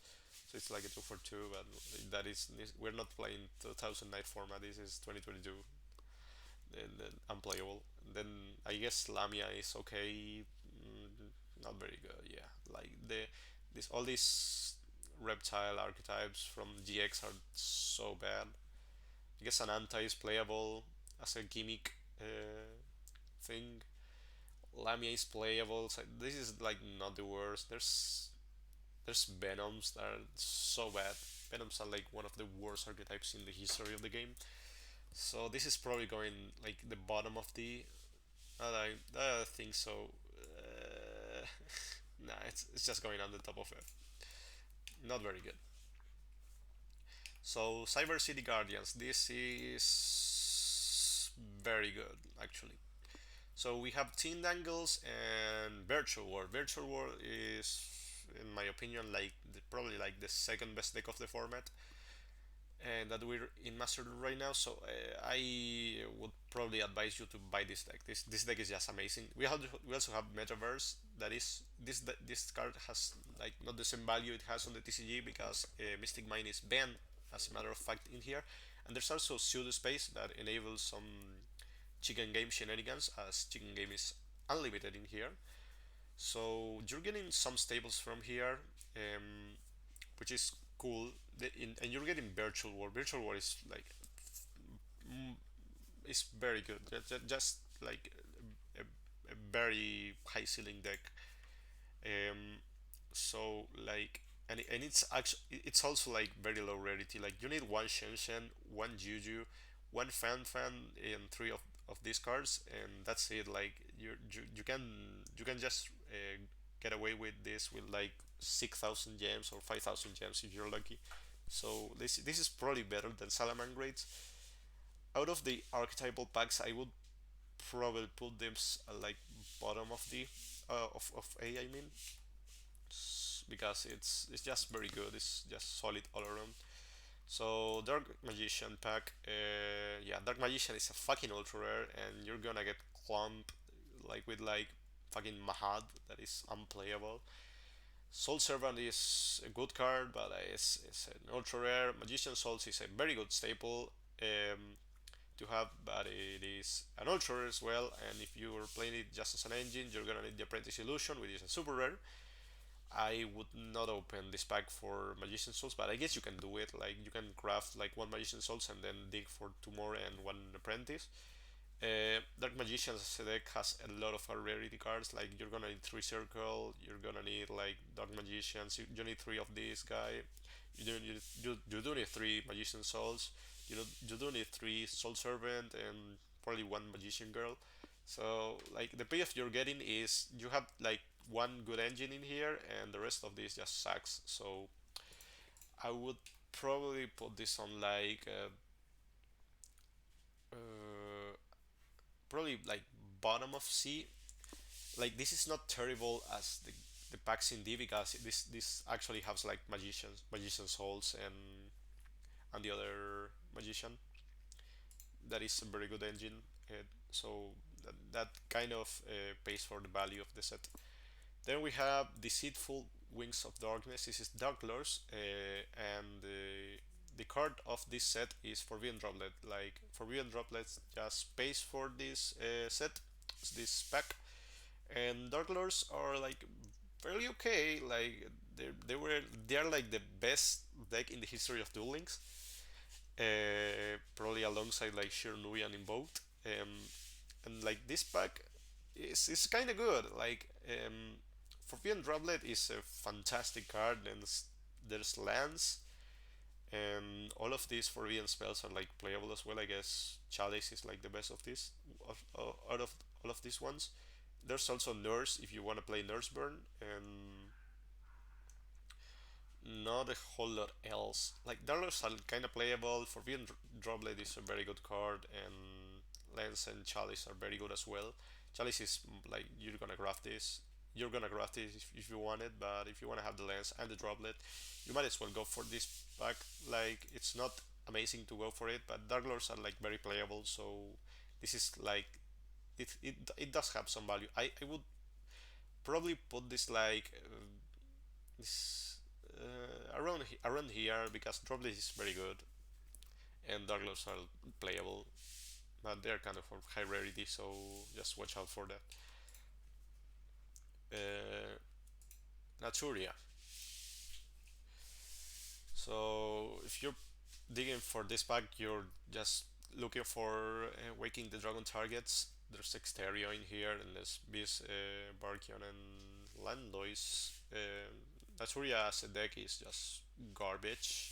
So it's like a 2 for 2, but that is we're not playing 2009 format. This is 2022. Then unplayable. Then I guess Lamia is okay, not very good. Yeah, like this all these reptile archetypes from GX are so bad. I guess Ananta is playable as a gimmick thing. Lamia is playable. So this is like not the worst. There's Venoms that are so bad. Venoms are like one of the worst archetypes in the history of the game. So this is probably going like the bottom of the. I think so. Nah, it's just going on the top of it. Not very good. So Cyber City Guardians. This is very good actually. So we have Teen Dangles and Virtual War. Virtual War is, in my opinion, like probably like the second best deck of the format, and that we're in Master right now. So I would probably advise you to buy this deck. This deck is just amazing. We also have Metaverse. That is this card has like not the same value it has on the TCG because Mystic Mine is banned as a matter of fact in here, and there's also Pseudo Space that enables some chicken game shenanigans as chicken game is unlimited in here. So you're getting some staples from here, which is cool. And you're getting Virtual War. Virtual War is like is very good. Just like a very high ceiling deck. Um, so like and it's also like very low rarity. Like you need one Shen Shen, one Juju, one Fan, and three of these cards, and that's it. Like you can just get away with this with like 6,000 gems or 5,000 gems if you're lucky. So this is probably better than Salamangreats. Out of the archetypal packs, I would probably put them like bottom of the of A. I mean, because it's just very good. It's just solid all around. So Dark Magician pack, yeah, Dark Magician is a fucking ultra rare, and you're gonna get clump like with like fucking Mahad that is unplayable. Soul Servant is a good card, but it's an ultra rare. Magician Souls is a very good staple to have, but it is an ultra rare as well. And if you are playing it just as an engine, you're gonna need the Apprentice Illusion, which is a super rare. I would not open this pack for Magician Souls, but I guess you can do it. Like you can craft like one Magician Souls and then dig for two more and one Apprentice. Dark Magician's deck has a lot of rarity cards. Like you're gonna need three Circle. You're gonna need like Dark Magicians. You need three of these guy. You do need three Magician Souls. You do need three Soul Servant and probably one Magician Girl. So like the payoff you're getting is you have like one good engine in here and the rest of this just sucks. So I would probably put this on like probably like bottom of C. Like this is not terrible as the packs in D because this actually has like magician souls and the other magician that is a very good engine. So that kind of pays for the value of the set. Then we have Deceitful Wings of Darkness. This is Dark Lords, and the card of this set is Forbidden Droplet. Like Forbidden Droplets just pays for this set, this pack, and Dark Lords are like fairly okay. Like they are like the best deck in the history of Duel Links, probably alongside like Shirnui and Invoked. And like this pack is kind of good. Like Forbidden Droplet is a fantastic card, and there's lands, and all of these forbidden spells are like playable as well. I guess Chalice is like the best of these, out of all of these ones. There's also Nurse if you want to play Nurse Burn, and not a whole lot else. Like Darlos are kind of playable. Forbidden Droplet is a very good card, and Lens and Chalice are very good as well. Chalice is like you're gonna grab this. You're gonna grab this if you want it, but if you want to have the lens and the droplet, you might as well go for this pack. Like it's not amazing to go for it, but Dark Lords are like very playable, so this is like it does have some value. I would probably put this like this around here because Droplet is very good and Dark Lords are playable, but they're kind of of high rarity, so just watch out for that. Uh, Naturia. So if you're digging for this pack, you're just looking for waking the dragon targets. There's Exterio in here, and there's Beast, Barkion, and Landois. Naturia as a deck is just garbage.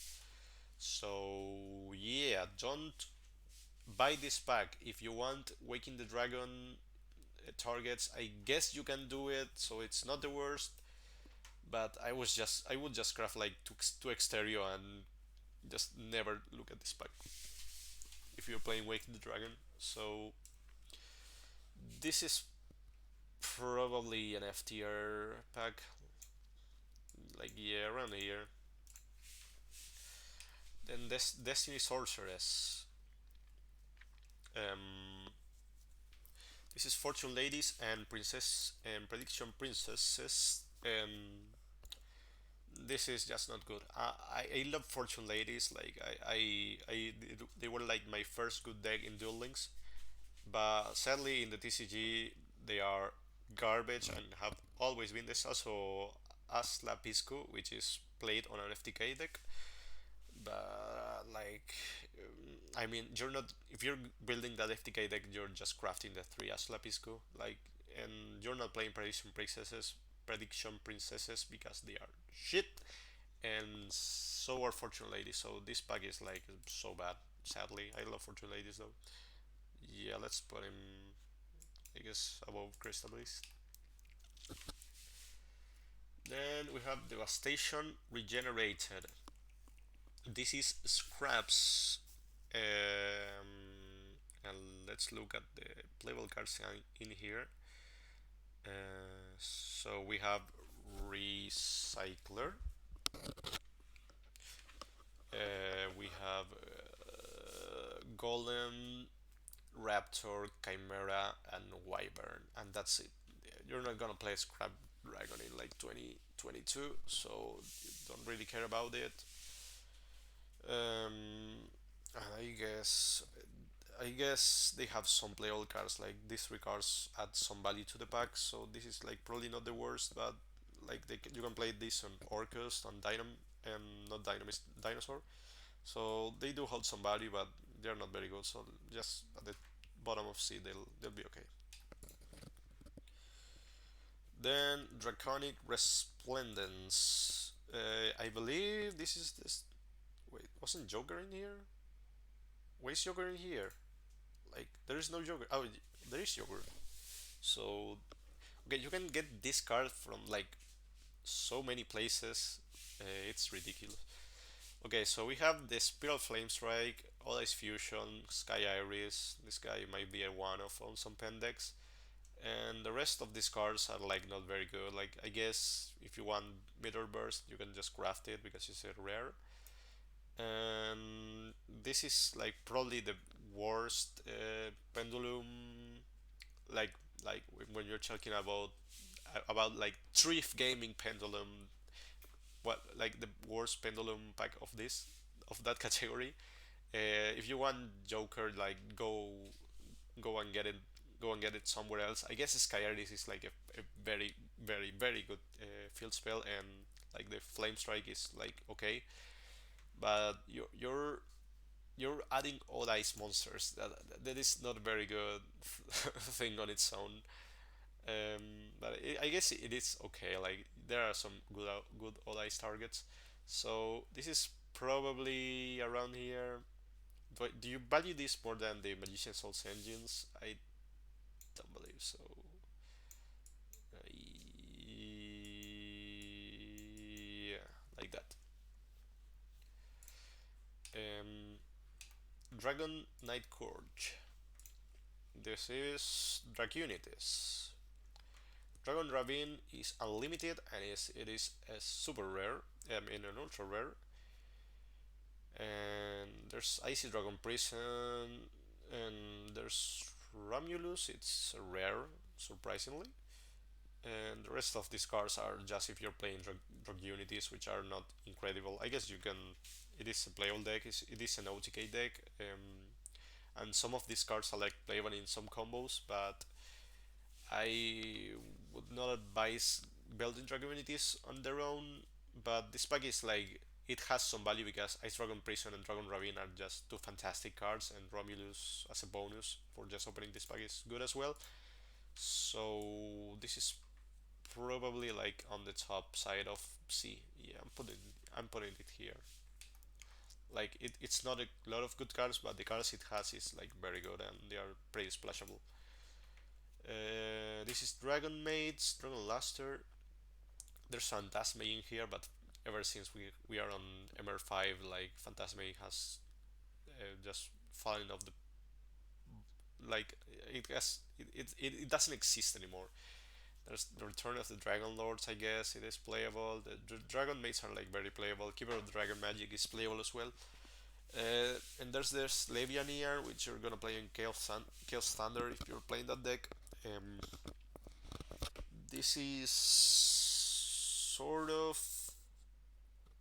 So yeah, don't buy this pack. If you want Waking the Dragon targets, I guess you can do it. So it's not the worst. But I would just craft like two Exterio and just never look at this pack if you're playing Waking the Dragon. So this is probably an F tier pack, like yeah, around here. Then this Destiny Sorceress. Um, this is Fortune Ladies and Princess and Prediction Princesses. This is just not good. I love Fortune Ladies. Like they were like my first good deck in Duel Links, but sadly in the TCG they are garbage and have always been. This also Aslapiscu, which is played on an FTK deck, but like I mean you're not if you're building that FTK deck, you're just crafting the three Aslapiscu, like, and you're not playing prediction princesses because they are shit, and so are Fortune Ladies. So this pack is like so bad. Sadly, I love Fortune Ladies though. Yeah, let's put him, I guess, above Crystal Beast. Then we have Devastation Regenerated. This is Scraps. And let's look at the playable cards in here. So we have Recycler. We have Golem, Raptor, Chimera, and Wyvern, and that's it. You're not gonna play Scrap Dragon in like 2022, so you don't really care about it. I guess they have some playable cards, like these three cards add some value to the pack, so this is like probably not the worst, but like you can play this on Orcus, on Dynam, and not Dynamis Dinosaur, so they do hold some value, but they're not very good. So just at the bottom of C, they'll be okay. Then Draconic Resplendence. I believe this is this. Wait, wasn't Joker in here? Why is Joker in here? Like there is no Joker. Oh, there is Joker. So okay, you can get this card from like so many places. It's ridiculous. Okay, so we have the Spiral Flame Strike, All Ice Fusion, Sky Iris. This guy might be a one of on some pen decks. And the rest of these cards are like not very good. Like I guess if you want Meteor Burst, you can just craft it because it's a rare. And this is like probably the worst Pendulum like when you're talking about like thrift gaming pendulum, what like the worst pendulum pack of this of that category. If you want Joker, like go and get it, go and get it somewhere else. I guess Sky Iris is like a very very good field spell, and like the Flame Strike is like okay, but you're adding all ice monsters. That is not a very good thing on its own. But I guess it is okay. Like there are some good all ice targets. So this is probably around here. Do you value this more than the Magician Souls engines? I don't believe so. Yeah, like that. Um, Dragon Knight Courge. This is Dragunities. Dragon Ravine is unlimited and it is a super rare, in an ultra rare. And there's Icy Dragon Prison, and there's Romulus. It's a rare, surprisingly. And the rest of these cards are just if you're playing drug unities, which are not incredible. I guess you can. It is a playable deck. It is an OTK deck, and some of these cards are like playable in some combos, but I would not advise building drug unities on their own. But this pack is like it has some value because Ice Dragon Prison and Dragon Ravine are just two fantastic cards, and Romulus as a bonus for just opening this pack is good as well. So this is probably like on the top side of C. Yeah, I'm putting it here. Like it's not a lot of good cards, but the cards it has is like very good and they are pretty splashable. This is Dragon Maids, Dragon Luster. There's Phantasme in here, but ever since we are on MR5, like Phantasme has just fallen off the like it doesn't exist anymore. There's the Return of the Dragon Lords, I guess. It is playable. The Dragon Mates are like very playable. Keeper of Dragon Magic is playable as well. And there's Levianeer, which you're gonna play in Chaos Thunder if you're playing that deck. Um, this is sort of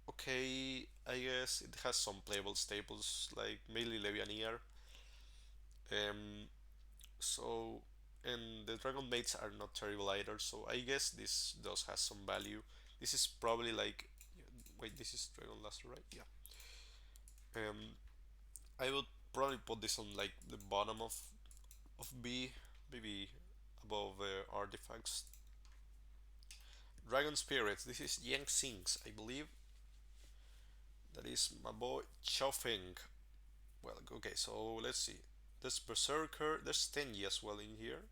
okay, I guess. It has some playable staples like mainly Levianeer. Um, so and the Dragon Mates are not terrible either. So I guess this does has some value. This is probably like wait, this is Dragon Luster, right? Yeah. Um, I would probably put this on like the bottom of B, maybe above artifacts. Dragon Spirits. This is Yang Xing's, I believe. That is my boy Chaofeng. Well, okay, so let's see. There's Berserker. There's Tenyi as well in here.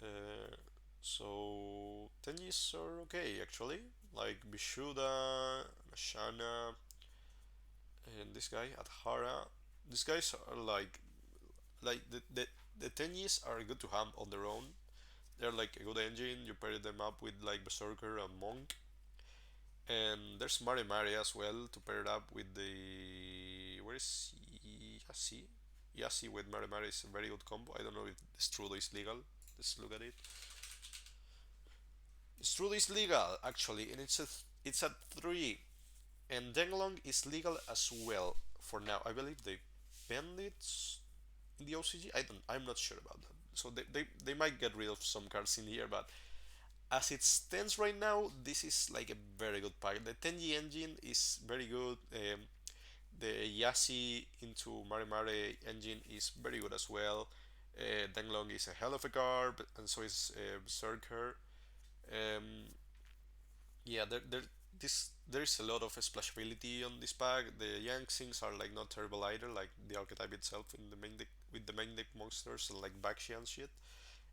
Uh, so Tenjis are okay actually. Like Bishuda, Mashana, and this guy Adhara. These guys are like the Tenjis are good to have on their own. They're like a good engine. You pair them up with like Berserker and Monk. And there's Mari Mari as well to pair it up with the where is Yasi? Yasi with Mari Mari is a very good combo. I don't know if Strudo is legal. Let's look at it. Strudo is legal actually, and it's at 3, and Denglong is legal as well for now. I believe they banned it in the OCG. I'm not sure about that. So they might get rid of some cards in here, but as it stands right now, this is like a very good pack. The Tenji engine is very good. The Yasi into Marimare engine is very good as well. Denglong is a hell of a card, and so is Berserker. Um, yeah, there is a lot of splashability on this pack. The Yanxings are like not terrible either, like the archetype itself in the main deck with the main deck monsters and like Bakshi and shit.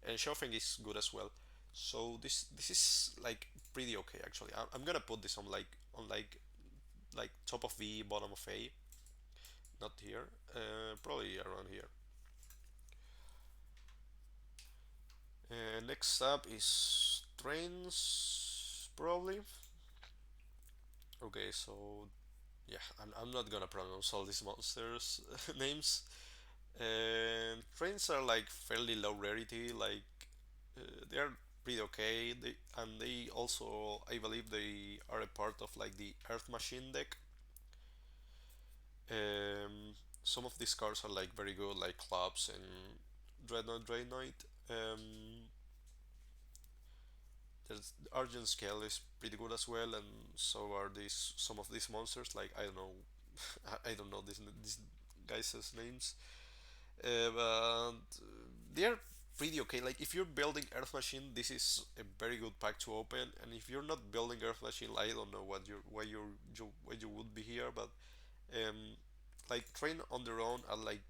And Shopping is good as well. So this is like pretty okay actually. I'm gonna put this on like top of V, bottom of A, not here. Probably around here. Next up is trains probably. Okay, so yeah, I'm not gonna pronounce all these monsters names. And trains are like fairly low rarity, like they are pretty okay. They also, I believe, they are a part of like the Earth Machine deck. Um, some of these cards are like very good, like clubs and Dreadnought. Um, there's Argent Scale is pretty good as well, and so are these some of these monsters. Like I don't know, I don't know these guys' names, but they're pretty okay. Like if you're building Earth Machine, this is a very good pack to open. And if you're not building Earth Machine, I don't know why you would be here, but um, like train on their own are like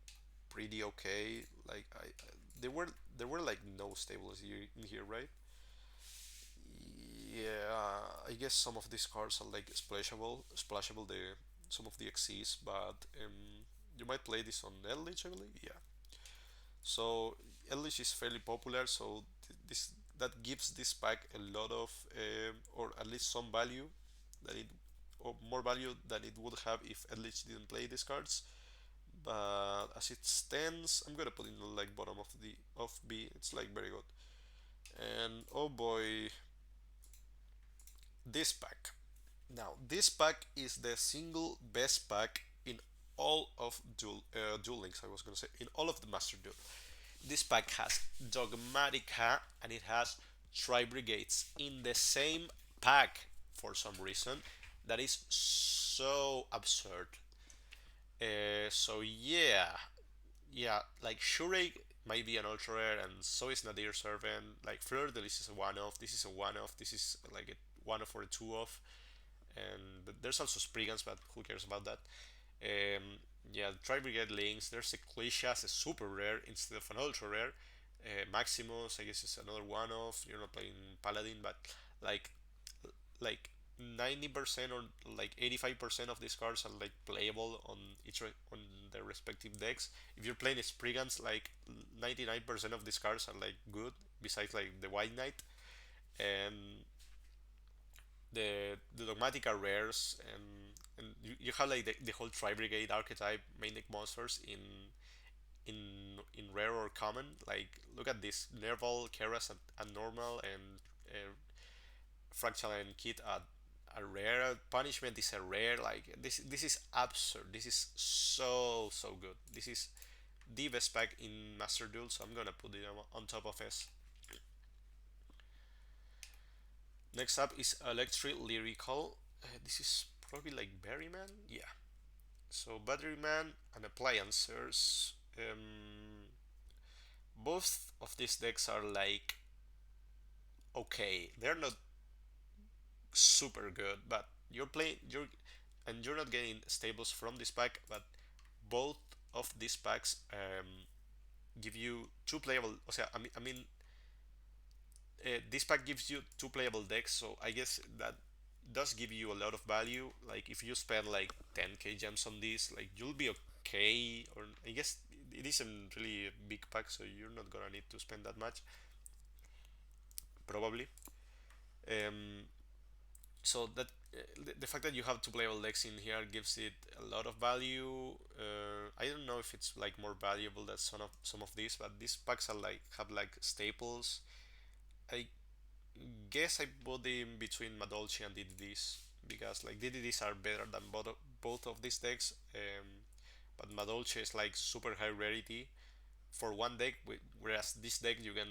pretty okay. Like there were there were like no stables here in here, right? Yeah, I guess some of these cards are like splashable. The some of the XCs, but you might play this on Eldritch, I believe. Yeah. So Eldritch is fairly popular, so this that gives this pack a lot of, or at least some value that it, or more value than it would have if Eldritch didn't play these cards. But as it stands, I'm gonna put in the like bottom of the of B. It's like very good. And oh boy, this pack. Now this pack is the single best pack in all of Duel Links. I was gonna say in all of the Master Duel. This pack has Dogmatic and it has Tri Brigades in the same pack for some reason. That is so absurd. So yeah, like Shurei might be an ultra rare, and so is Nadir Servant. Like Fleur de Lis is a one off. This is a one off. This is like a one off or a two off. And but there's also Spriggans, but who cares about that? Um, yeah, Tri Brigade Links. There's a Cliché as a super rare instead of an ultra rare. Maximus, I guess, is another one off. You're not playing Paladin, but like like 90% or like 85% of these cards are like playable on on their respective decks. If you're playing Spriggans, like 99% of these cards are like good, besides like the White Knight. And the Dogmatic are rares, and you have like the whole Tri Brigade archetype main deck monsters in in rare or common. Like look at this: Nerval, Keras at normal, and Fractal and Kit at a rare. Punishment is a rare. Like this is absurd. This is so good. This is the best pack in Master Duel, so I'm gonna put it on top of S. Next up is Electric Lyrical. This is probably like Berryman. Yeah. So Batteryman and Appliancers. Both of these decks are like okay. They're not super good, but you're not getting stables from this pack, but both of these packs give you two playable. O sea, this pack gives you two playable decks, so I guess that does give you a lot of value. Like if you spend like 10k gems on this, like you'll be okay. Or I guess it isn't really a big pack, so you're not gonna need to spend that much, probably. Um, so that the fact that you have two playable decks in here gives it a lot of value. I don't know if it's like more valuable than some of these, but these packs are like have like staples. I guess I put in between Madolche and DDDs because like DDDs are better than both of these decks. But Madolche is like super high rarity for one deck, whereas this deck you can,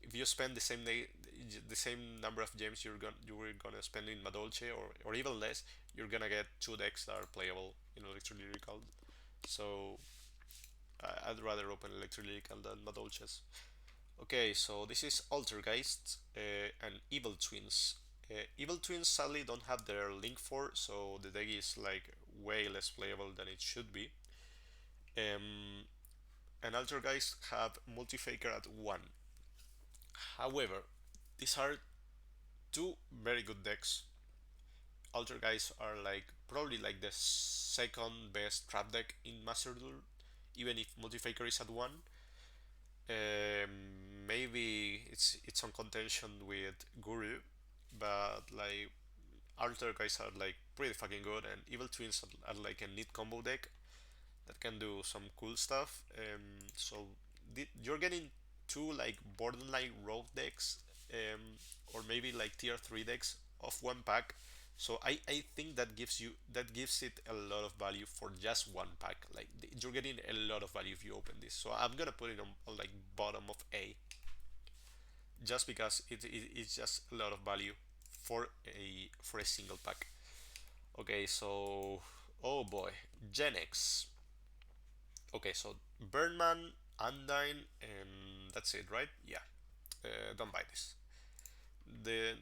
if you spend the same number of gems you were gonna spend in Madolche, or even less, you're gonna get two decks that are playable in Electrolyrical. So I'd rather open Electrolyrical than Madolches. Okay, so this is Altergeist and Evil Twins. Evil Twins sadly don't have their link for, so the deck is like way less playable than it should be. Um, and Altergeist have Multifaker at 1. However, these are two very good decks. Altergeist are like probably like the second best trap deck in Master Duel, even if Multifaker is at 1. Maybe it's on contention with Guru, but like Alter guys are like pretty fucking good, and Evil Twins are like a neat combo deck that can do some cool stuff. So you're getting two like borderline rogue decks, um, or maybe like tier three decks of one pack. So I think that gives it a lot of value for just one pack. Like you're getting a lot of value if you open this. So I'm gonna put it on like bottom of A, just because it's just a lot of value for a single pack. Okay, so oh boy, Gen X. Okay, so Birdman, Undyne, and that's it, right? Yeah. Don't buy this. The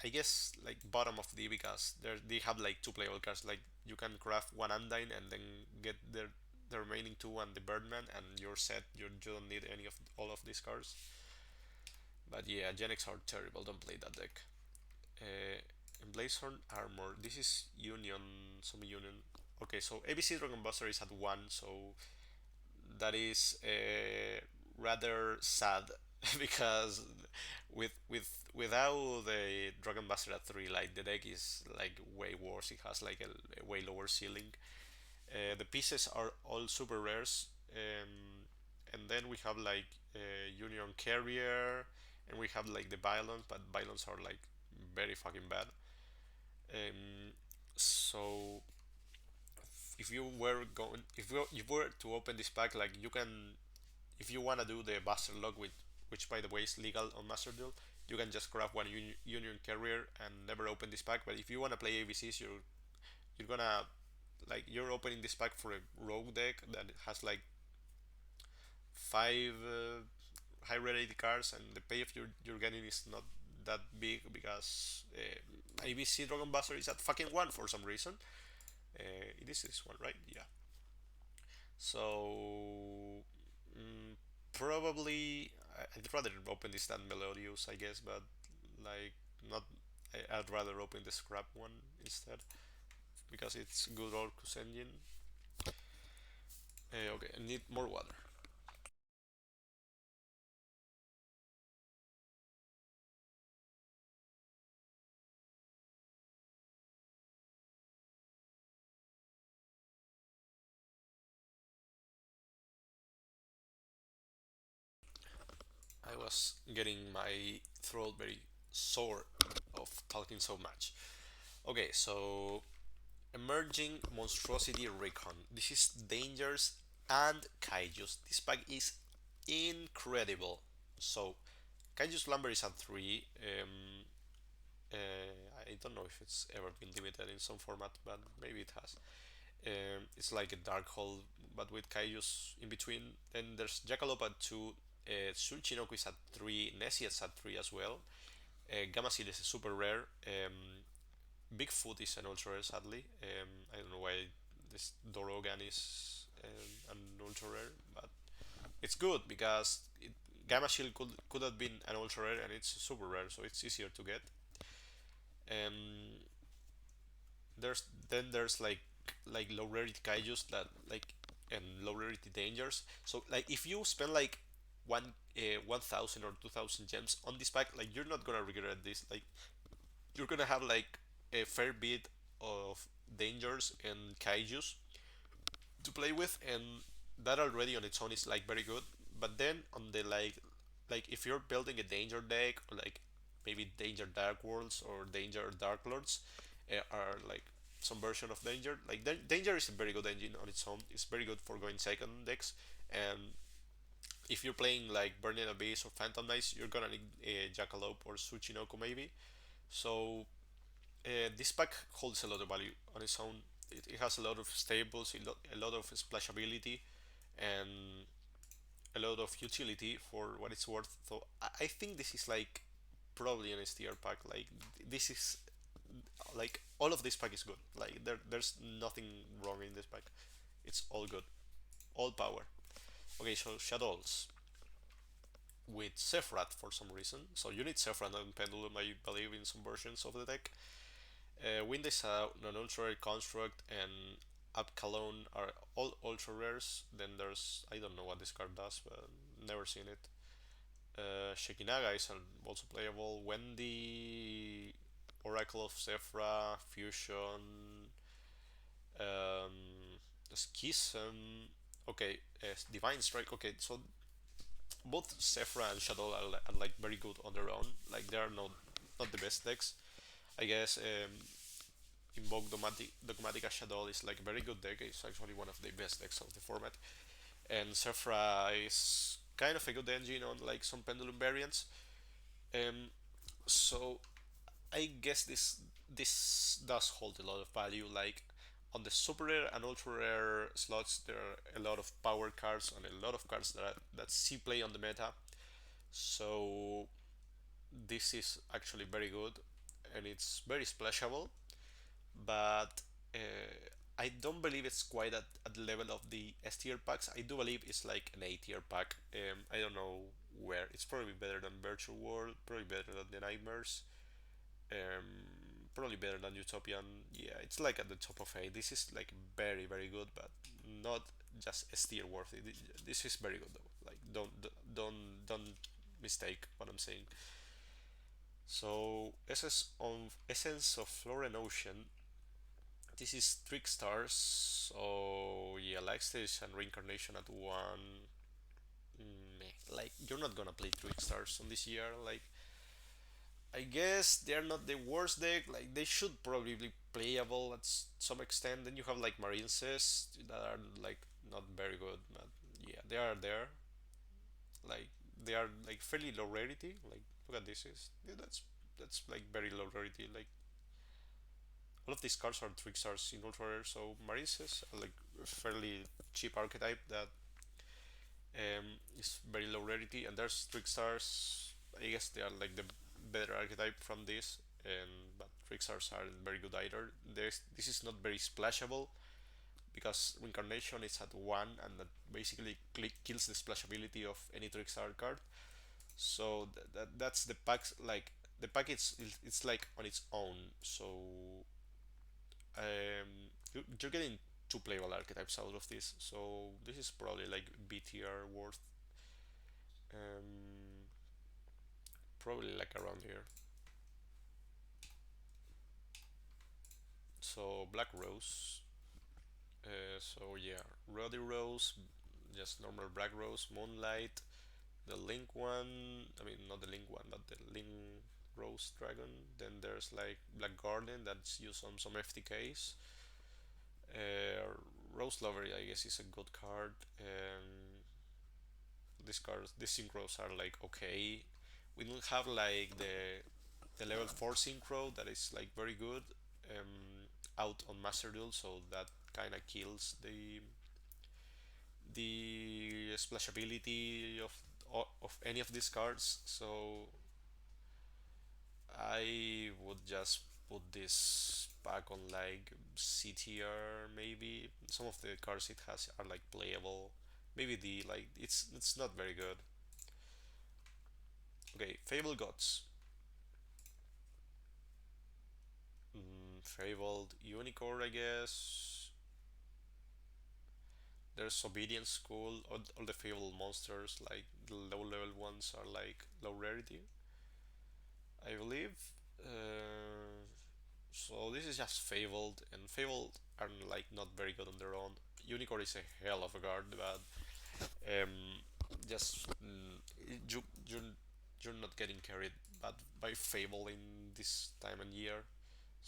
I guess like bottom of D, because they have like two playable cards. Like you can craft one Undyne and then get the remaining two and the Birdman, and you're set. You don't need any of all of these cards. But yeah, Gen X are terrible. Don't play that deck. Uh, and Blazehorn Armor. This is Union, some Union. Okay, so ABC Dragon Buster is at one, so that is rather sad because without the Dragon Buster at three, like the deck is like way worse. It has like a way lower ceiling. The pieces are all super rares, and then we have like Union Carrier, and we have like the Violence, but Violence are like very fucking bad. Um, so if you were to open this pack, like you can, if you wanna do the Buster Lock, with which by the way is legal on Master Duel, you can just grab one Union Carrier and never open this pack. But if you wanna play ABCs, you're gonna like you're opening this pack for a rogue deck that has like five high rarity cards, and the payoff you're getting is not that big because ABC Dragon Buster is at fucking one for some reason. It is this one, right? Yeah. So probably I'd rather open this than Melodious, I guess, but like not. I'd rather open the scrap one instead because it's good Orcus engine. Okay, I need more water. I was getting my throat very sore of talking so much. Okay, so emerging monstrosity recon. This is dangers and kaijus. This pack is incredible. So kaiju slumber is at three. I don't know if it's ever been limited in some format, but maybe it has. It's like a dark hole, but with kaijus in between. Then there's Jackalope at two. Tsuchinoku is at three. Nessie is at three as well. Gamma is a super rare. Bigfoot is an ultra rare, sadly. I don't know why this Dorogan is an ultra rare, but it's good because Gamma Shield could have been an ultra rare, and it's super rare, so it's easier to get. Um, there's like low rarity kaijus that like, and low rarity dangers. So like if you spend like 1,000 or 2,000 gems on this pack, like you're not gonna regret this. Like you're gonna have like a fair bit of dangers and kaijus to play with, and that already on its own is like very good. But then on the like if you're building a danger deck, or like maybe danger dark worlds or danger dark lords, are like some version of danger. Like danger is a very good engine on its own. It's very good for going second decks, and if you're playing like Burning Abyss or Phantom Knights, you're gonna need a Jackalope or Tsuchinoku maybe. So this pack holds a lot of value on its own. It has a lot of stables, a lot of splashability, and a lot of utility for what it's worth. So I think this is like probably an S tier pack. Like this is like all of this pack is good. Like there's nothing wrong in this pack. It's all good, all power. Okay, so Shadows with Sephiroth for some reason. So you need Sephiroth and Pendulum, I believe, in some versions of the deck. Wind is an ultra rare construct, and Abkalone are all ultra rares. Then there's, I don't know what this card does, but never seen it. Shekinaga is also playable. Wendy, Oracle of Sephra, Fusion, um, Schism. Okay, Divine Strike. Okay, so both Sephra and Shadow are like very good on their own. Like they are not the best decks. I guess Invoke Dogmatica Shadow is like a very good deck. It's actually one of the best decks of the format. And Sephra is kind of a good engine on like some Pendulum variants. Um, so I guess this does hold a lot of value. Like on the super rare and ultra rare slots, there are a lot of power cards and a lot of cards that see play on the meta. So this is actually very good, and it's very splashable. But I don't believe it's quite at the level of the S tier packs. I do believe it's like an A tier pack. I don't know where. It's probably better than Virtual World, probably better than the Nightmares, probably better than Utopian. Yeah, it's like at the top of A. This is like very very good, but not just S tier worthy. This is very good though. Like don't mistake what I'm saying. So Essence of Flora and Ocean. This is Trickstars. So yeah, like stage and reincarnation at one. Like you're not gonna play Trickstars on this year. Like I guess they're not the worst deck. Like they should probably be playable at some extent. Then you have like Marineses that are like not very good, but yeah, they are there. Like they are like fairly low rarity. Like look at this is yeah, that's like very low rarity. Like all of these cards are Trickstars in ultra rare. So Marineses are like a fairly cheap archetype that is very low rarity, and there's Trickstars. I guess they are like the better archetype from this, but Trickstars aren't very good either. This is not very splashable because Reincarnation is at one, and that basically kills the splashability of any Trickstar card. So that's the pack. Like the pack, it's like on its own. So you're getting two playable archetypes out of this. So this is probably like B tier worth. Um, Probably like around here. So Black Rose. So yeah, Ruddy Rose, just normal Black Rose, Moonlight, the Link one. I mean, not the Link one, but the Link Rose Dragon. Then there's like Black Garden that's used on some FTKs. Rose Lover, I guess, is a good card. These cards, the synchros are like okay. We don't have like the level 4 synchro that is like very good out on Master Duel, so that kind of kills the splashability of any of these cards. So I would just put this back on like C tier maybe. Some of the cards it has are like playable. Maybe the like it's not very good. Okay, Fable Gods. Fabled Unicorn, I guess. There's Obedience School. All the Fabled monsters, like the low level ones, are like low rarity, I believe. So this is just Fabled, and Fabled are like not very good on their own. Unicorn is a hell of a card, but um, just you're not getting carried but by Fable in this time and year.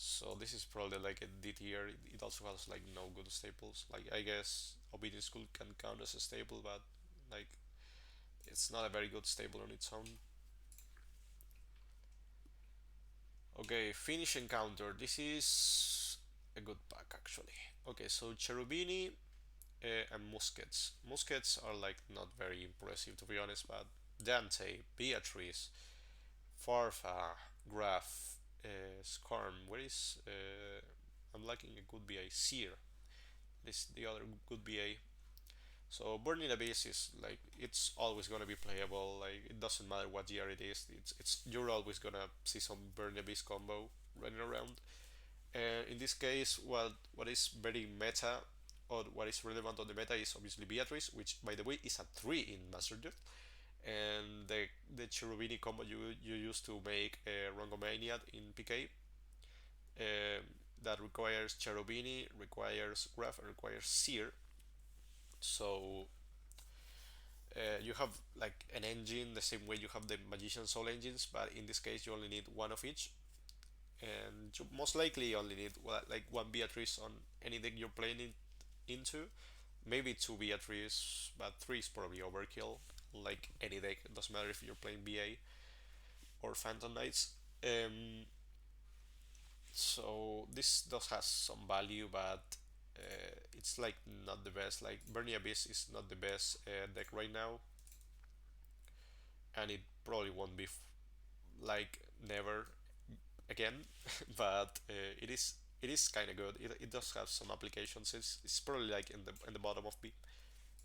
So this is probably like a D tier. It also has like no good staples. Like I guess Obedience School can count as a staple, but like it's not a very good staple on its own. Okay, Finish Encounter. This is a good pack actually. Okay, so Cherubini and Muskets. Muskets are like not very impressive to be honest, but Dante, Beatrice, Farfa, Graf, Skarm. Where is I'm lacking a good BA. Seer. This the other good BA. So Burning Abyss is like it's always gonna be playable. Like it doesn't matter what year it is. It's you're always gonna see some Burning Abyss combo running around. And in this case, what is very meta or what is relevant on the meta is obviously Beatrice, which by the way is a 3 in Master Duel, and the Cherubini combo you used to make a Rongomania in PK. that requires Cherubini, requires Graph, and requires Seer. So you have like an engine the same way you have the Magician Soul engines, but in this case you only need one of each, and you most likely only need like one Beatrice on any deck you're playing it into. Maybe two Beatrice, but three is probably overkill. Like any deck, it doesn't matter if you're playing BA or Phantom Knights. Um, so this does has some value, but it's like not the best. Like Burning Abyss is not the best deck right now, and it probably won't be like never again. But it is kind of good. It does have some applications. It's probably like in the bottom of B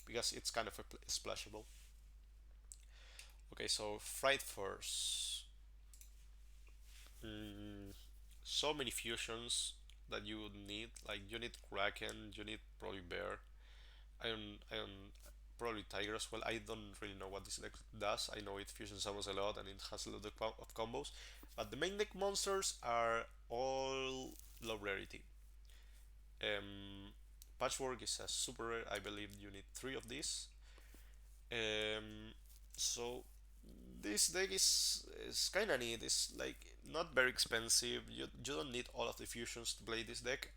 because it's kind of splashable. Okay, so Fright Force. Mm, so many fusions that you would need. Like you need Kraken, you need probably Bear. I don't probably Tiger as well. I don't really know what this deck does. I know it fusion summons a lot and it has a lot of combos. But the main deck monsters are all low rarity. Patchwork is a super rare. I believe you need three of these. Um, so this deck is kind of neat. It's like not very expensive. You don't need all of the fusions to play this deck,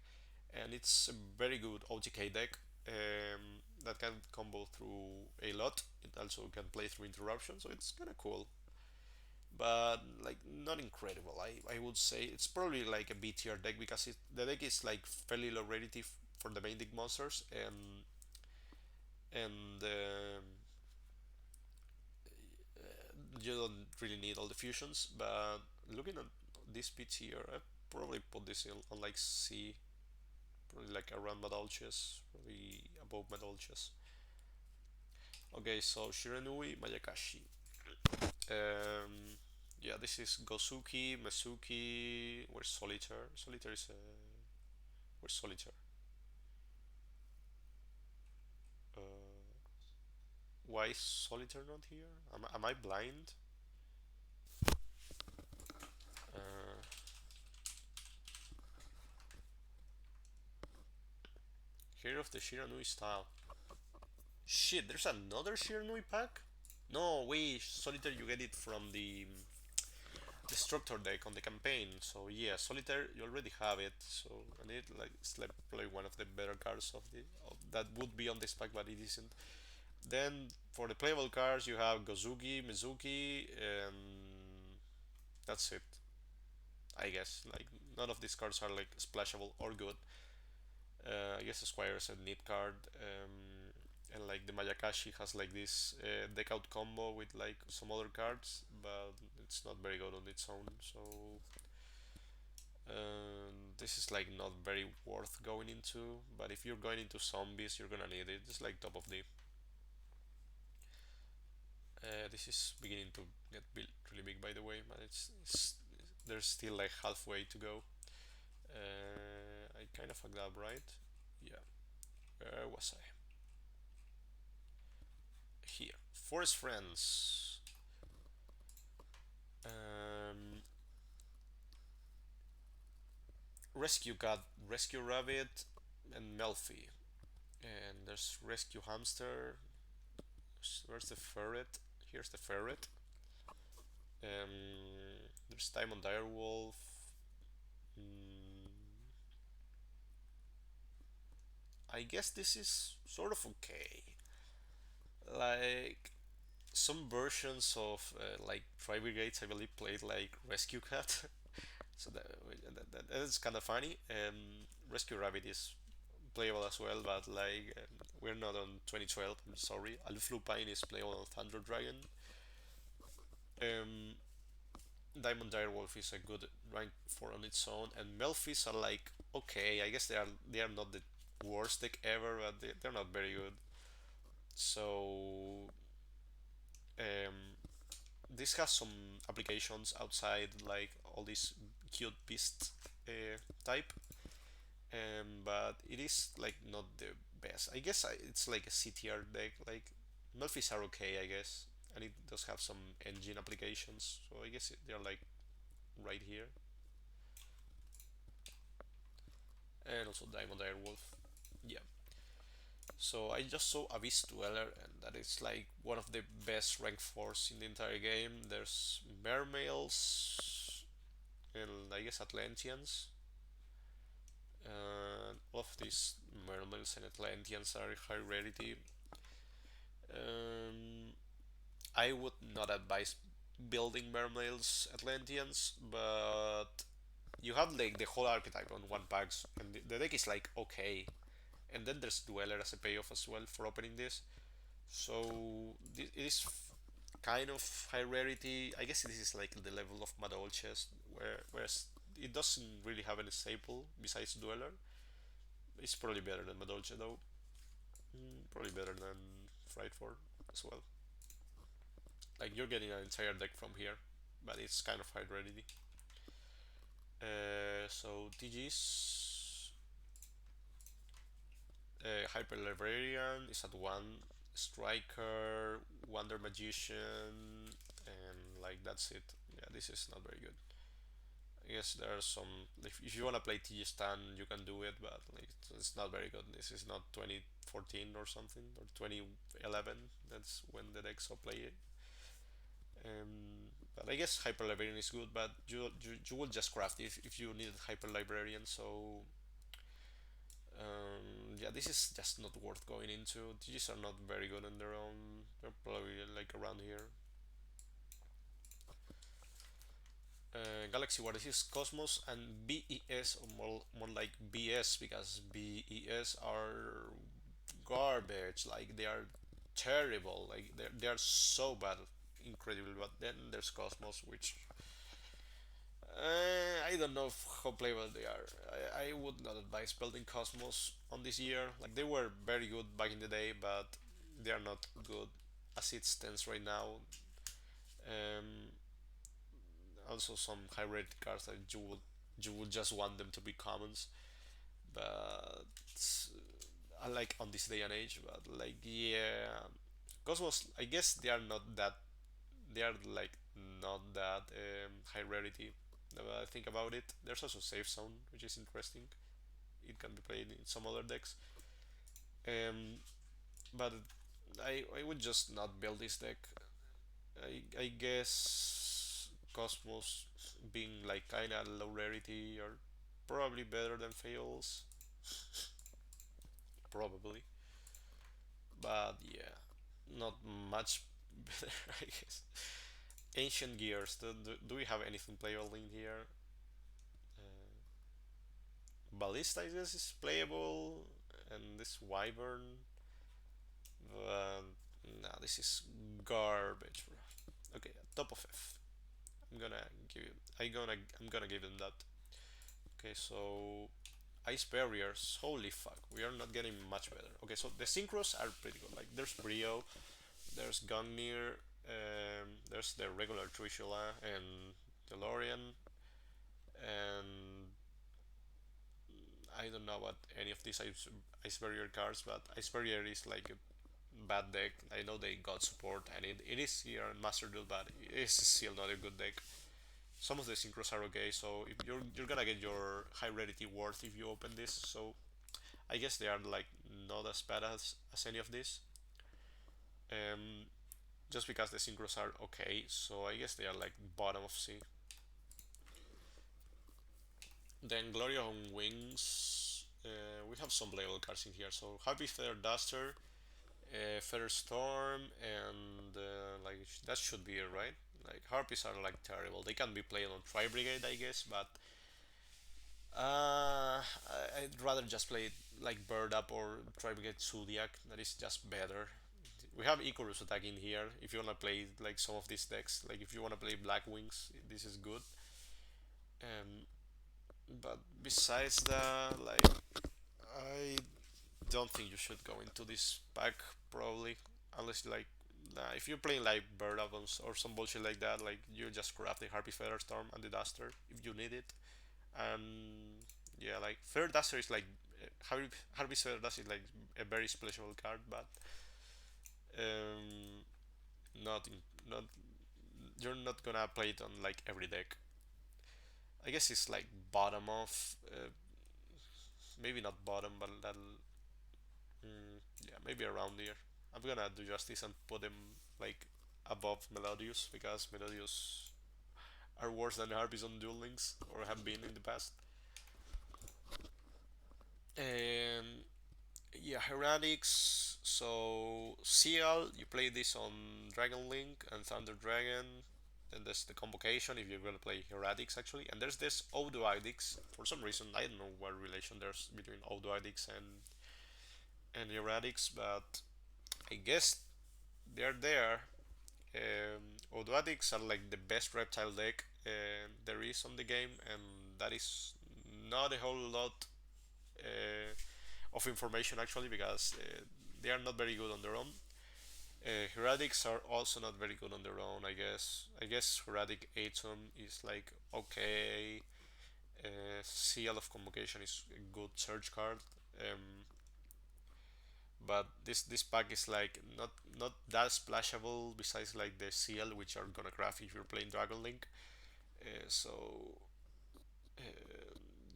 and it's a very good OTK deck that can combo through a lot. It also can play through interruption, so it's kind of cool, but like not incredible. I would say it's probably like a B tier deck because the deck is like fairly low rarity for the main deck monsters, and you don't really need all the fusions. But looking at this bit here, I probably put this on like C, probably like around Madolches, probably above Madolches. Okay, so Shiranui Mayakashi. Yeah, this is Gosuki, Mesuki. Where's Solitaire? Solitaire is where's Solitaire? Uh, why is Solitaire not here? Am I blind? Uh, Hero of the Shiranui style. Shit, there's another Shiranui pack? No, wait, Solitaire you get it from the structure deck on the campaign. So yeah, Solitaire you already have it. So and it's like probably one of the better cards that would be on this pack, but it isn't. Then for the playable cards you have Gozuki, Mizuki, and that's it. I guess like none of these cards are like splashable or good. I guess Squire is a neat card. And like the Mayakashi has like this deck out combo with like some other cards, but it's not very good on its own. So this is like not very worth going into. But if you're going into zombies, you're gonna need it. It's like top of the. This is beginning to get really big, by the way, but it's there's still like halfway to go. I kind of fucked up, right? Yeah. Where was I? Here. Forest Friends. Um, Rescue Cat, Rescue Rabbit, and Melfi. And there's Rescue Hamster. Where's the ferret? Here's the ferret. There's Diamond Direwolf. Mm, I guess this is sort of okay. Like some versions of like Tri Brigades, I believe, played like Rescue Cat, so that is kind of funny. Rescue Rabbit is playable as well, but like we're not on 2012. I'm sorry. Aluf Lupine is playable on Thunder Dragon. Um, Diamond Direwolf is a good rank for on its own, and Melfis are like okay. I guess they are not the worst deck ever, but they're not very good. So um, this has some applications outside like all these cute beast type, but it is like not the best. I guess it's like a CTR deck. Like Melfis are okay, I guess, and it does have some engine applications. So I guess they're like right here. and also Diamond Airwolf. Yeah. So I just saw Abyss Dweller, and that is like one of the best rank 4s in the entire game. There's Mermails and I guess Atlanteans. All of these Mermails and Atlanteans are high rarity. Um, I would not advise building Mermails Atlanteans, but you have like the whole archetype on one pack, and the deck is like okay. And then there's Dweller as a payoff as well for opening this. So it is kind of high rarity. I guess this is like the level of Madol chest, whereas it doesn't really have any staple besides Dweller. It's probably better than Madolche though. Probably better than Frightford as well. Like you're getting an entire deck from here, but it's kind of high rarity. So TG's Hyper Librarian is at one, Striker, Wonder Magician, and like that's it. Yeah, this is not very good. I guess there are some. If you wanna play TG Stan, you can do it, but like it's not very good. This is not 2014 or something or 2011. That's when the decks are played. But I guess Hyper Librarian is good, but you will just craft it if you need Hyper Librarian. So yeah, this is just not worth going into. TGs are not very good on their own. They're probably like around here. Galaxy War, this is Cosmos and BES, or more like BS, because BES are garbage. Like they are terrible. Like they are so bad, incredible. But then there's Cosmos, which I don't know how playable they are. I would not advise building Cosmos on this year. Like they were very good back in the day, but they are not good as it stands right now. Um, Also, some high rated cards that you would just want them to be commons, but I like on this day and age. But like yeah, Cosmos. I guess they are not that. They are like not that high rarity. Now that I think about it, there's also Safe Zone, which is interesting. It can be played in some other decks. But I would just not build this deck. I guess Cosmos being like kinda low rarity or probably better than Fails, probably. But yeah, not much better, I guess. Ancient Gears. Do we have anything playable in here? Ballista, I guess, is playable, and this Wyvern. But nah, this is garbage, bro. Okay, top of F. I'm gonna give you. I'm gonna give them that. Okay, so ice barriers. Holy fuck, we are not getting much better. Okay, so the synchros are pretty good. Like there's Brio, there's Gungnir, there's the regular Trishula and DeLorean, and I don't know what any of these ice barrier cards, but ice barrier is like a bad deck. I know they got support, and it is here in Master Duel, but it is still not a good deck. Some of the synchros are okay, so if you're gonna get your high rarity worth if you open this. So I guess they are like not as bad as any of these. Um, just because the synchros are okay, so I guess they are like bottom of C. Then Gloria on Wings. We have some playable cards in here. So Happy Feather Duster, Feather Storm, and like that should be it, right? Like Harpies are like terrible. They can be played on Tri Brigade, I guess, but I'd rather just play it like Bird Up or Tri Brigade Zodiac. That is just better. We have Icarus attack in here. If you wanna play like some of these decks, like if you wanna play Black Wings, this is good. Um, but besides that, like I don't think you should go into this pack probably, unless like nah, if you're playing like Bird Up or some bullshit like that, like you just grab the Harpy Feather Storm and the Duster if you need it. And yeah, like Feather Duster is like Harpy Feather Duster is like a very splashable card, but um, not not you're not gonna play it on like every deck. I guess it's like bottom of. maybe not bottom, but yeah, maybe around here. I'm gonna do justice and put him like above Melodius because Melodius are worse than Harpies on Duel Links or have been in the past. And yeah, Heretics. So CL, you play this on Dragon Link and Thunder Dragon. Then there's the convocation if you're gonna play Heretics actually. And there's this Odoidix. For some reason, I don't know what relation there's between Odoidix and Heretics, but I guess they're there. Odoadics are like the best reptile deck there is on the game, and that is not a whole lot of information actually because they are not very good on their own. Heretics are also not very good on their own, I guess. I guess Heretic Atom is like okay. Seal of Convocation is a good search card. Um, but this pack is like not that splashable besides like the CL which are gonna craft if you're playing Dragon Link. So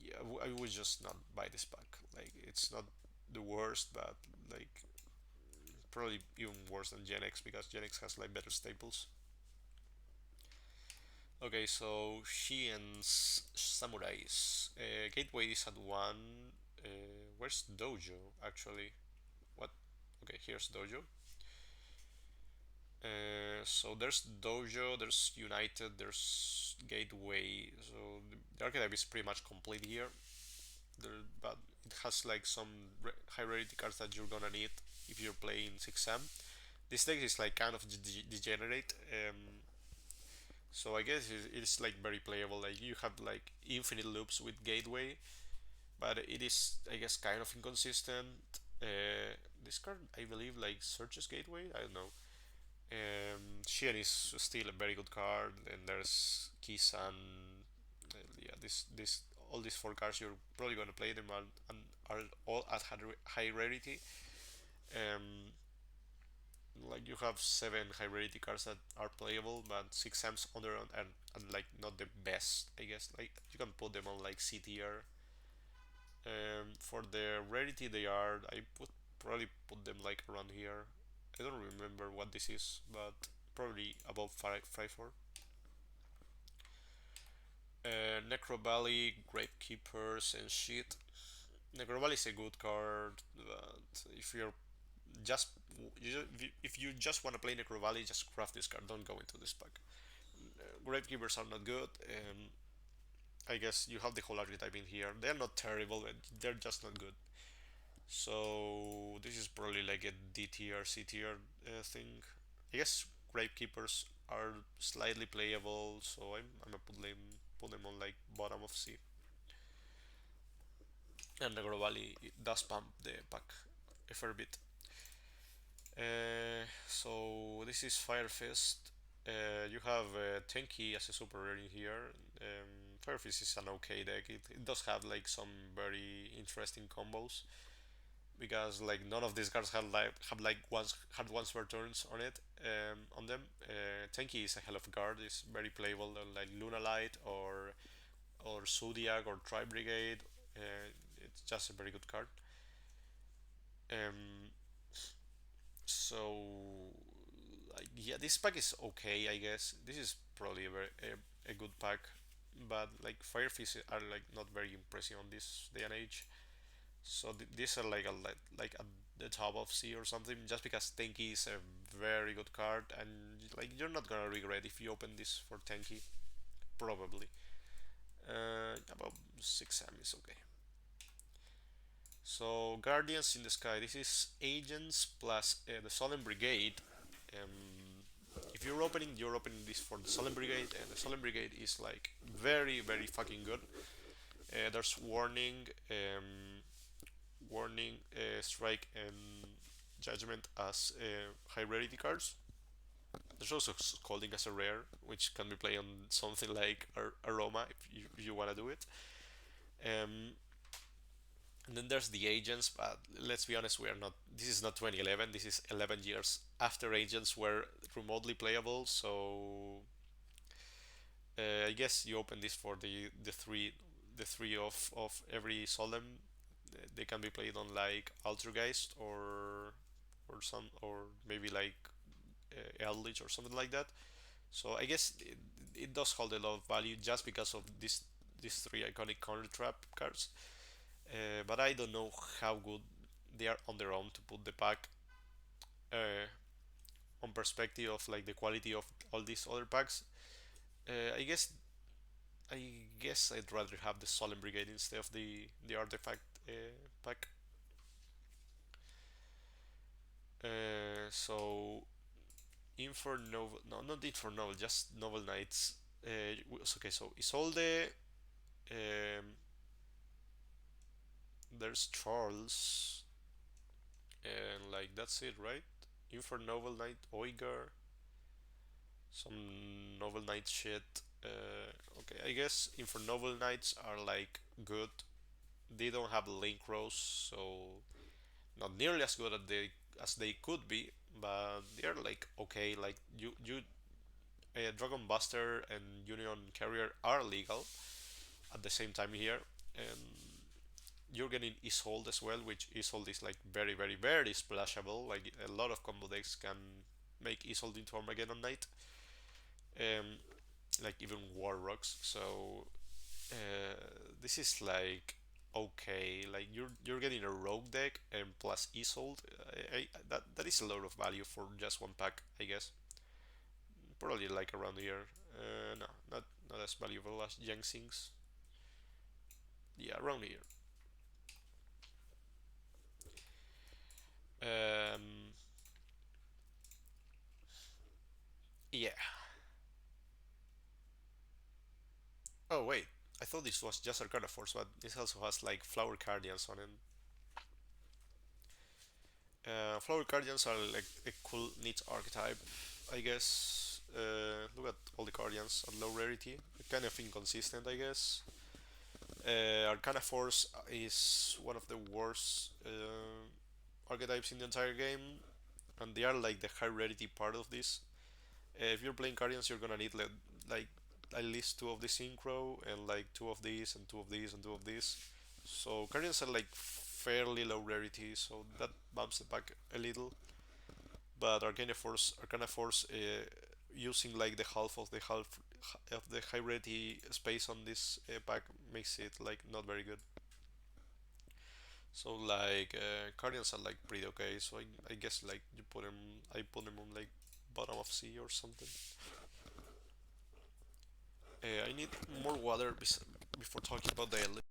yeah, I would just not buy this pack. Like it's not the worst, but like probably even worse than Gen X because Gen X has like better staples. Okay, so she and Samurais. Gateway is at one. Where's Dojo actually? What? Okay, here's Dojo. So there's Dojo, there's United, there's Gateway. So the archetype is pretty much complete here. But it has like some high rarity cards that you're gonna need if you're playing 6M. This deck is like kind of degenerate. So I guess it's like very playable. Like you have like infinite loops with Gateway, but it is I guess kind of inconsistent. This card I believe like searches Gateway. I don't know. Sheehan is still a very good card, and there's Kisan. Yeah, this all these four cards you're probably gonna play them and are all at high rarity. Um, like you have seven high rarity cards that are playable, but six M's on their own and like not the best. I guess like you can put them on like C tier. For the rarity they are, I would probably put them like around here. I don't remember what this is, but probably above 5 4. Necro Valley, Gravekeepers, and shit. Necro Valley is a good card, but just if you just want to play Necro Valley, just craft this card. Don't go into this pack. Gravekeepers are not good, and I guess you have the whole archetype in here. They're not terrible, but they're just not good. So this is probably like a D tier, C tier thing. I guess Gravekeepers are slightly playable, so I'm gonna put them on like bottom of C. And the Valley does pump the pack a fair bit. So this is Fire Fist. You have Tenki as a super rare in here. Fire Fist is an okay deck. It does have like some very interesting combos because like none of these cards have like once had once per turns on it on them. Tenki is a hell of a card. It's very playable like Luna Light or Zodiac or Tri Brigade. It's just a very good card. Um, so like yeah, this pack is okay. I guess this is probably a good pack, but like Firefish are like not very impressive on this day and age. So these are like like at the top of C or something, just because Tenki is a very good card, and like you're not gonna regret if you open this for Tenki, probably. About 6M is okay. So Guardians in the Sky. This is Agents plus the Solemn Brigade. If you're opening this for the Solemn Brigade, and the Solemn Brigade is like very fucking good. There's Warning, Strike, and Judgment as high rarity cards. There's also Scolding as a rare, which can be played on something like Aroma if you want to do it. Um, and then there's the agents, but let's be honest, we are not. This is not 2011. This is 11 years after agents were remotely playable. So I guess you open this for the three of every solemn. they can be played on like Altergeist or maybe like Eldritch or something like that. So I guess it does hold a lot of value just because of these three iconic counter trap cards. But I don't know how good they are on their own to put the pack uh, on perspective of like the quality of all these other packs. Uh, I guess I guess I'd rather have the Solemn Brigade instead of the artifact pack. So Inferno, no, not Inferno, just Noble Knights. Okay, so Isolde, um, there's Charles, and like that's it, right? Infernoble Knight, Oigar, some Noble Knight shit. Okay, I guess Infernoble Knights are like good. They don't have Link Rose, so not nearly as good as they could be, but they're like okay. Like you Dragon Buster and Union Carrier are legal at the same time here, and you're getting Isolde as well, which Isolde is like very, very, very splashable. Like a lot of combo decks can make Isolde into Armageddon Knight, um, like even War Rocks. So this is like okay. Like you're getting a Rogue deck and plus Isolde. That is a lot of value for just one pack, I guess. Probably like around here. No, not as valuable as Jangsing's. Yeah, around here. Um, yeah. Oh wait, I thought this was just Arcana Force, but this also has like Flower Guardians on it. Flower Guardians are like a cool, neat archetype, I guess. Look at all the Guardians at low rarity. Kind of inconsistent, I guess. Arcana Force is one of the worst archetypes in the entire game, and they are like the high rarity part of this. If you're playing Guardians, you're gonna need like at least two of the Synchro and like two of these and two of these and two of these. So Guardians are like fairly low rarity, so that bumps the pack a little. But Arcana Force, using like the half of the high rarity space on this pack makes it like not very good. So like Guardians are like pretty okay. So I guess like I put them on like bottom of C or something. I need more water before talking about the elite.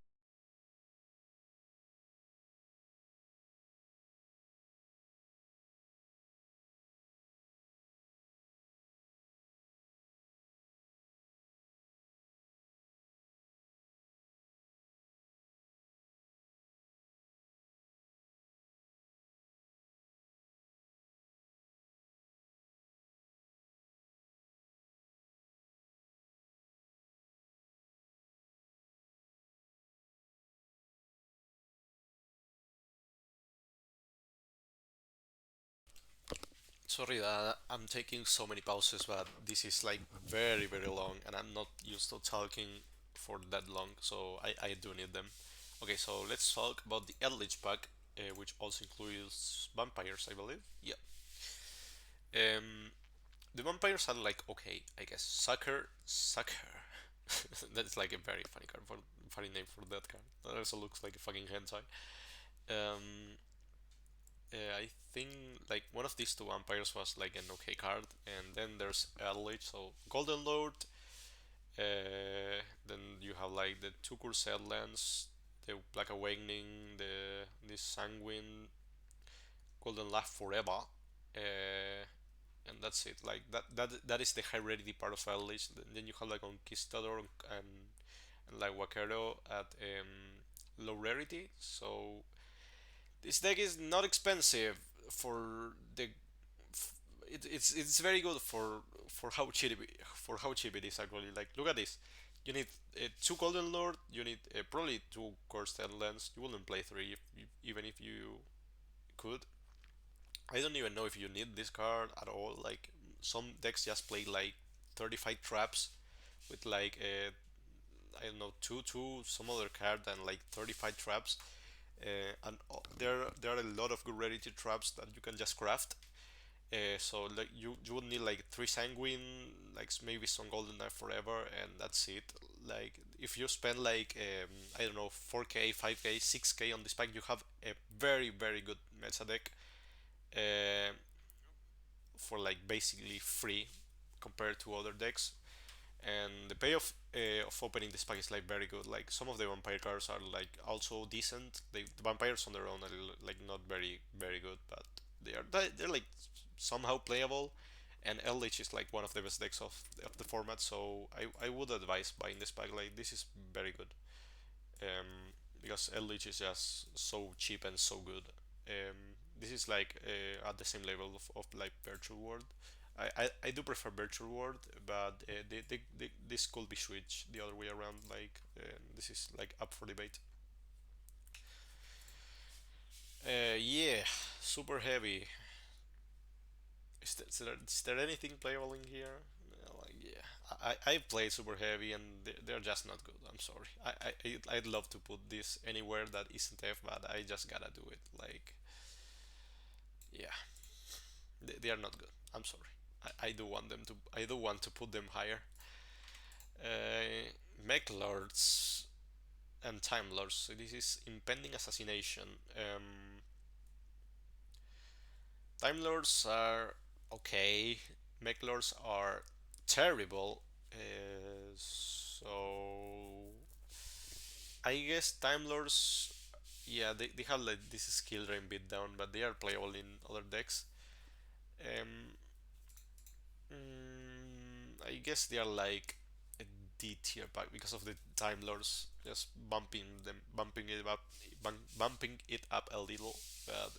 Sorry that I'm taking so many pauses, but this is like very, very long, and I'm not used to talking for that long, so I do need them. Okay, so let's talk about the Eldritch pack, which also includes vampires, I believe. Yeah. Um, the vampires are like okay, I guess. Sucker. That's like a very funny name for that card. That also looks like a fucking hentai. Um, I think like one of these two vampires was like an okay card, and then there's Eldritch, so Golden Lord. Then you have like the two Cursed Lands, the Black Awakening, this Sanguine, Golden Laugh Forever, and that's it. Like that is the high rarity part of Eldritch. Then you have like Conquistador and like Wakero at low rarity. So this deck is not expensive for the. It's very good for how cheap it is actually. Like look at this. You need two Golden Lord. You need probably two Cursed Lands. You wouldn't play three even if you could. I don't even know if you need this card at all. Like some decks just play like 35 traps with like I don't know two some other card and like 35 traps. there are a lot of good rarity traps that you can just craft. So like you would need like three sanguine, like maybe some golden knife forever, and that's it. Like if you spend like I don't know 4k, 5k, 6k on this pack, you have a very good meta deck uh, for like basically free compared to other decks. And the payoff of opening this pack is like very good. Like some of the vampire cards are like also decent. The vampires on their own are like not very good, but they're like somehow playable. And Eldritch is like one of the best decks of the format, so I would advise buying this pack. Like this is very good, because Eldritch is just so cheap and so good. This is like at the same level of like Virtual World. I do prefer Virtual World, but this could be switched the other way around. Like this is like up for debate. Yeah, super heavy. Is there anything playable in here? Like, yeah, I played super heavy and they're just not good. I'm sorry. I'd love to put this anywhere that isn't F, but I just gotta do it. Like, yeah, they are not good. I'm sorry. I do want them to. I do want to put them higher. Mech Lords and Time Lords. So this is impending assassination. Time Lords are okay. Mech Lords are terrible. So I guess Time Lords, yeah, they have like this skill drain beatdown, but they are playable in other decks. Um, I guess they are like a D tier pack because of the Time Lords, just bumping it up a little. But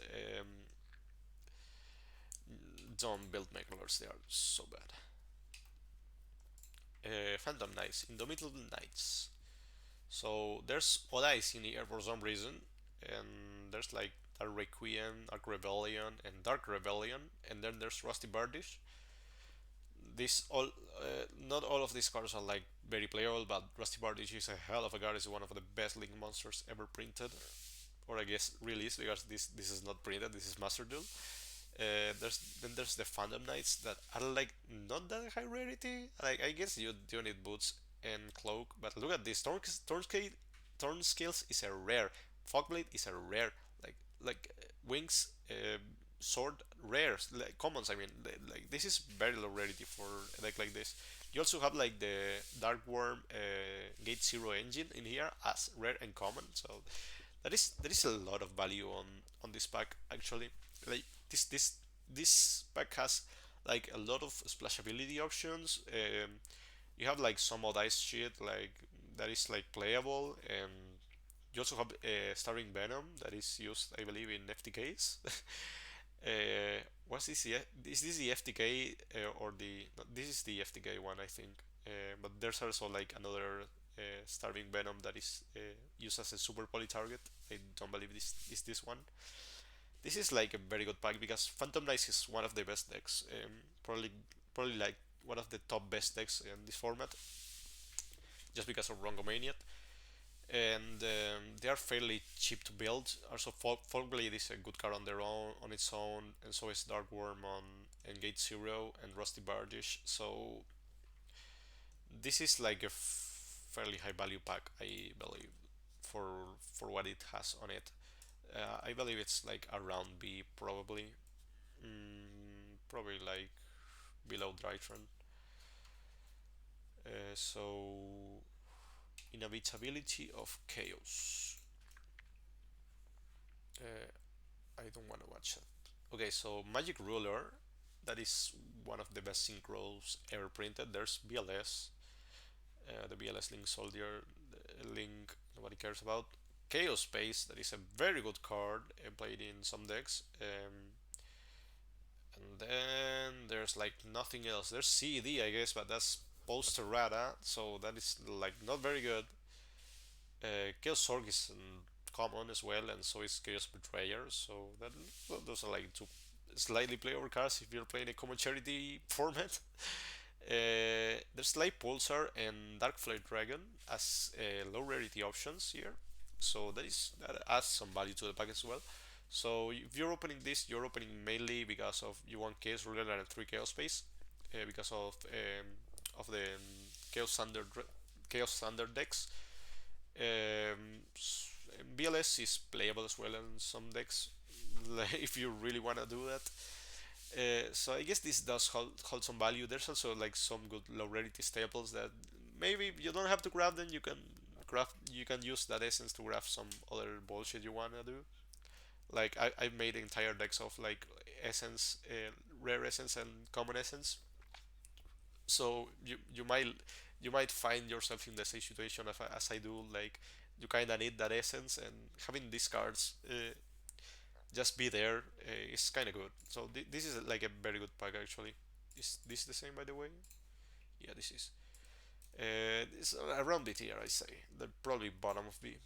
don't build Mech Lords; they are so bad. Phantom Knights, Indomitable Knights. So there's Odais in here for some reason, and there's like Dark Requiem, Dark Rebellion, and Dark Rebellion, and then there's Rusty Bardish. This all, not all of these cards are like very playable, but Rusty Bardish is a hell of a card. It's one of the best Link monsters ever printed, or I guess released because this is not printed. This is Master Duel. There's the Phantom Knights that are like not that high rarity. Like I guess you do need boots and cloak, but look at this. Torn Scales is a rare. Fogblade is a rare. Wings, sword rares, like commons. I mean, like this is very low rarity for a deck like this. You also have like the Dark Worm Gate Zero engine in here as rare and common. So there is a lot of value on this pack actually. Like this pack has like a lot of splashability options. You have like some odd ice shit like that is like playable, and you also have Starring Venom that is used, I believe, in FTKs. What's this? Is this the FTK or the? No, this is the FTK one, I think. But there's also like another Starving Venom that is used as a super poly target. I don't believe this is this one. This is like a very good pack because Phantom Knights is one of the best decks. Probably like one of the top best decks in this format, just because of Rongomania. And they are fairly cheap to build. Also, Folkblade is a good card on its own, and so is Dark Worm on Engage Zero and Rusty Bardish. So this is like a fairly high value pack, I believe, for for what it has on it. I believe it's like around B probably, probably like below Drytron. So inevitability of chaos. Uh, I don't want to watch that. Okay, so Magic Ruler, that is one of the best synchros ever printed. There's BLS, the BLS Link Soldier, the Link nobody cares about. Chaos Space, that is a very good card played in some decks. And then there's like nothing else. There's CED, I guess, but that's poster rata, so that is like not very good. Chaos Sorg is common as well, and so is Chaos Betrayer. So that well, those are like two slightly playable cards if you're playing a common charity format. There's Light Pulsar and Dark Flare Dragon as low rarity options here. So that adds some value to the pack as well. So if you're opening this, you're opening mainly because of you want chaos ruler and 3 chaos space, because of the chaos standard decks. BLS is playable as well in some decks, like, if you really want to do that. So I guess this does hold some value. There's also like some good low rarity staples that maybe you don't have to grab them. You can use that essence to grab some other bullshit you wanna do. Like I made entire decks of like essence, rare essence and common essence. So you might find yourself in the same situation as I do. Like you kind of need that essence, and having these cards just be there is kind of good. So this is like a very good pack actually. Is this the same by the way? Yeah, this is. It's around the tier I say. The probably bottom of B.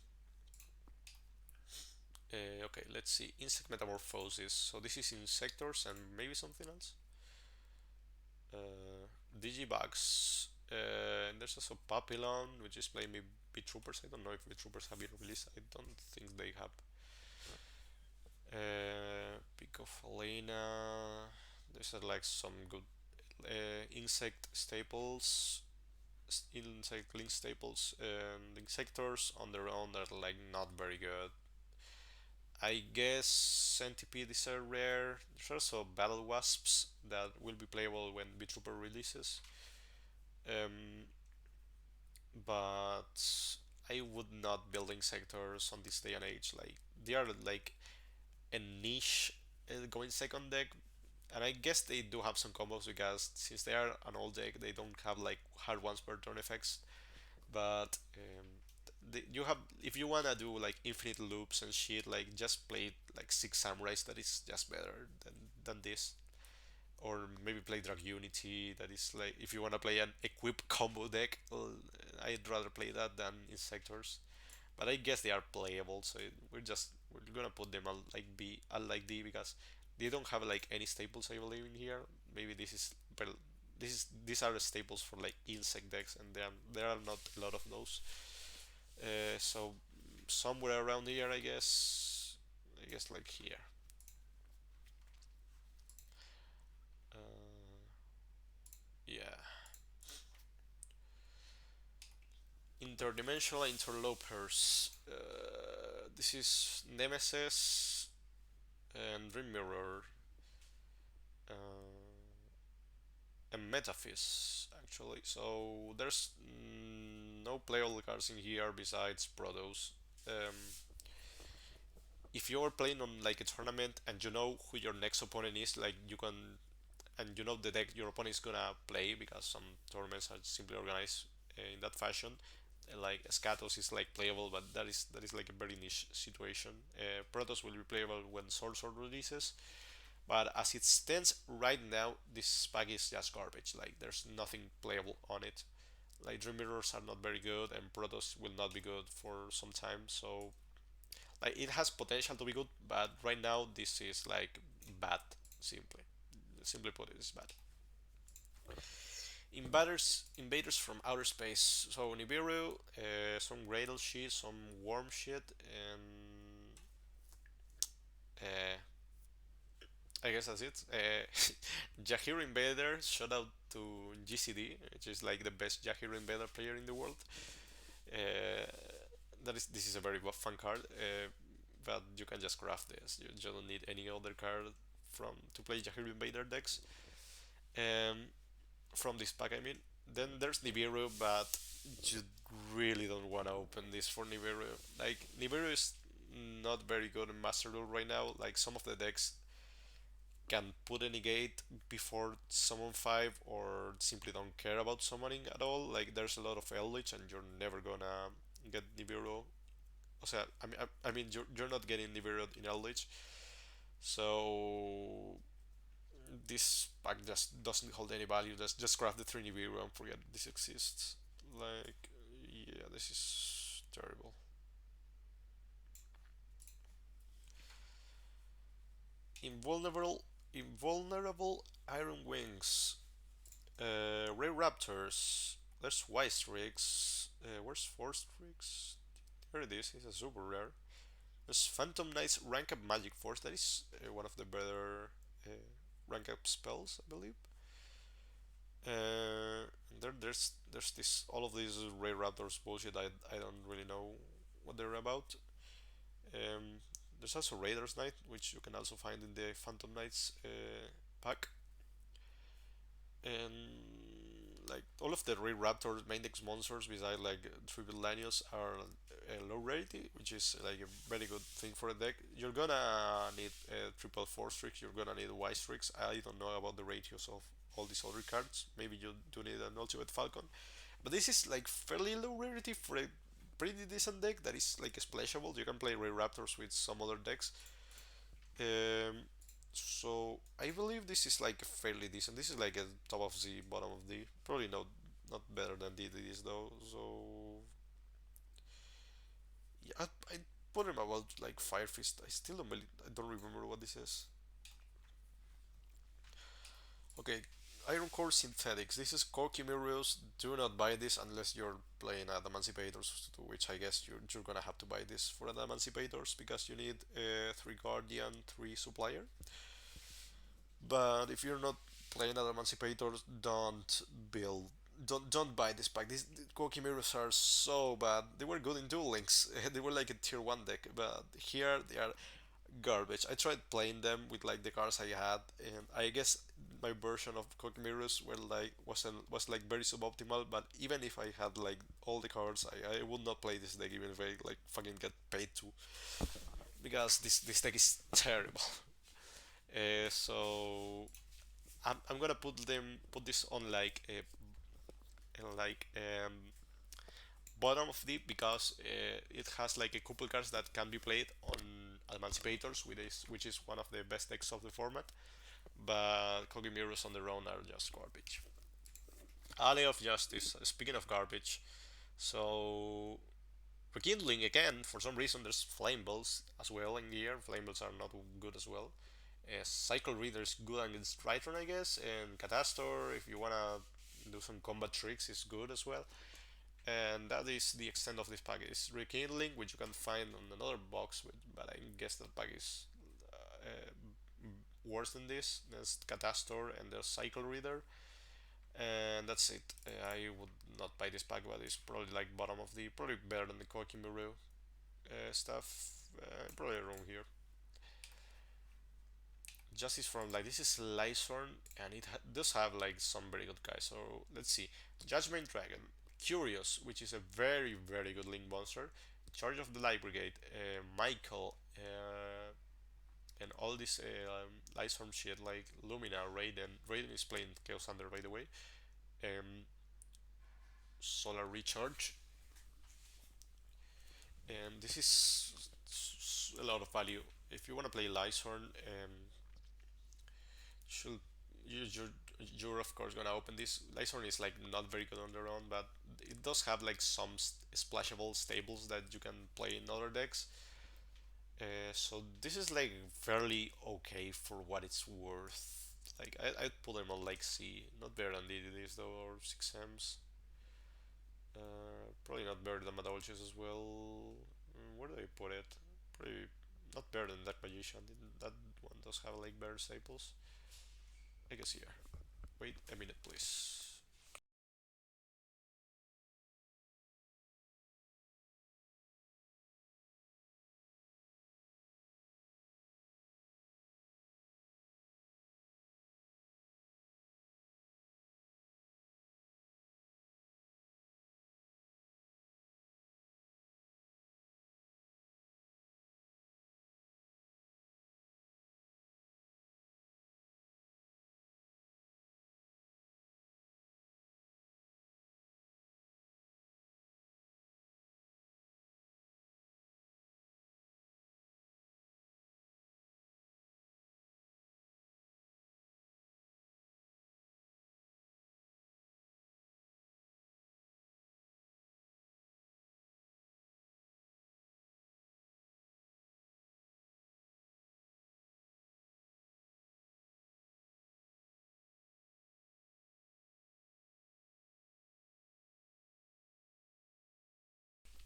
Okay, let's see. Insect Metamorphosis. So this is Insectors and maybe something else. Digibugs. And there's also Papillon, which is playing me Beat Troopers. I don't know if Beat Troopers have been released. I don't think they have. Picofalena. There's like some good insect staples, insect link staples, and insectors on their own are like not very good. I guess Centipede is a rare. There's also Battle Wasps that will be playable when Beat Trooper releases. Um, but I would not build insectors on this day and age. Like they are like a niche going second deck, and I guess they do have some combos because since they are an old deck, they don't have like hard ones per turn effects. But you have if you wanna do like infinite loops and shit, like just play like 6 samurais. That is just better than this. Or maybe play Drag Unity. That is like if you wanna play an equip combo deck, I'd rather play that than Insectors. But I guess they are playable, so we're gonna put them at like B, at like D because they don't have like any staples I believe in here. Maybe this is well, these are the staples for like insect decks, and there are not a lot of those. So somewhere around here, I guess. I guess like here. Uh, yeah. Interdimensional interlopers. This is Nemesis and Dream Mirror. And Metaphys actually. So there's no playable cards in here besides Protos. Um, if you're playing on like a tournament and you know who your next opponent is, like you can, and you know the deck your opponent is gonna play because some tournaments are simply organized in that fashion. Like Scatos is like playable, but that is like a very niche situation. Protoss will be playable when Soul Sword releases, but as it stands right now, this pack is just garbage. Like there's nothing playable on it. Like Dream Mirrors are not very good, and Protoss will not be good for some time. So like it has potential to be good, but right now this is like bad. Simply put, it is bad. Invaders from outer space. So Nibiru, some Gradle shit, some Worm shit, and uh, I guess that's it. Jahir Invader, shout out to GCD, which is like the best Jahir Invader player in the world. Uh, this is a very fun card, but you can just craft this. You don't need any other card from to play Jahir Invader decks. Um, from this pack, I mean. Then there's Nibiru, but you really don't want to open this for Nibiru. Like Nibiru is not very good in Master Duel right now. Like some of the decks can put a negate before summon 5 or simply don't care about summoning at all. Like there's a lot of Eldritch and you're never gonna get Nibiru. O sea, I mean you're not getting Nibiru in Eldritch. So this pack just doesn't hold any value. Just craft the 3 Nibiru and forget this exists. Like, yeah, this is terrible. Invulnerable Iron Wings. Ray Raptors. There's Wise Rigs. Where's Force Rigs? Here it is. It's a super rare. There's Phantom Knight's Rank Up Magic Force. That is one of the better uh, rank up spells, I believe. There's this all of these Ray Raptors bullshit. I don't really know what they're about. Um, there's also Raiders Knight, which you can also find in the Phantom Knights pack, and like all of the Ray Raptors main deck monsters, besides like Triple Lanius, are low rarity, which is like a very good thing for a deck. You're gonna need triple force tricks. You're gonna need wise tricks. I don't know about the ratios of all these other cards. Maybe you do need an Ultimate Falcon, but this is like fairly low rarity for a pretty decent deck that is like splashable. You can play Ray Raptors with some other decks. Um, so I believe this is like fairly decent. This is like a top of the bottom of the. Probably not better than DDs though. So yeah, I put him about like Fire Fist. I don't remember what this is. Okay, Iron Core Synthetics. This is Corky Mirrors. Do not buy this unless you're playing at Emancipators, to which I guess you're gonna have to buy this for an Emancipators because you need 3 Guardian, 3 Supplier. But if you're not playing at Emancipators, don't build. Don't buy this pack. These Corky Mirrors are so bad. They were good in Duel Links. They were like a tier 1 deck, but here they are garbage. I tried playing them with like the cards I had, and I guess my version of Cook Mirrors were like was like very suboptimal. But even if I had like all the cards, I would not play this deck even if I like fucking get paid to, because this deck is terrible. So I'm gonna put this on like a like bottom of the, because it has like a couple cards that can be played on Emancipators, which is one of the best decks of the format. But Kogi Mirrors on their own are just garbage. Alley of Justice. Speaking of garbage, so rekindling again. For some reason, there's Flame Bells as well in here. Flame Bells are not good as well. Cycle Reader is good against Triton, I guess, and Catastor, if you wanna do some combat tricks, is good as well. And that is the extent of this pack. Is Rekindling, which you can find on another box, but I guess that pack is worse than this. There's Catastor and there's Cycle Reader, and that's it. I would not buy this pack, but it's probably like bottom of the, probably better than the Kokimuru stuff. Probably wrong here. Justice from like this is Lysorn, and it does have like some very good guys. So let's see. Judgment Dragon, Curious, which is a very good link monster. Charge of the Light Brigade, Michael, and all this Lysorn shit like Lumina, Raiden. Raiden is playing Chaos Under, by the way. Um, Solar Recharge, and this is a lot of value. If you want to play Lysorn, should you're of course gonna open this. Lysorn is like not very good on their own, but it does have like some splashable stables that you can play in other decks. So this is like fairly okay for what it's worth. Like I'd put them on like C, not better than DDDs though, or 6Ms. Probably not better than Madolches as well. Where do I put it? Probably not better than Dark Magician. That one does have like better staples. I guess here. Wait a minute, please.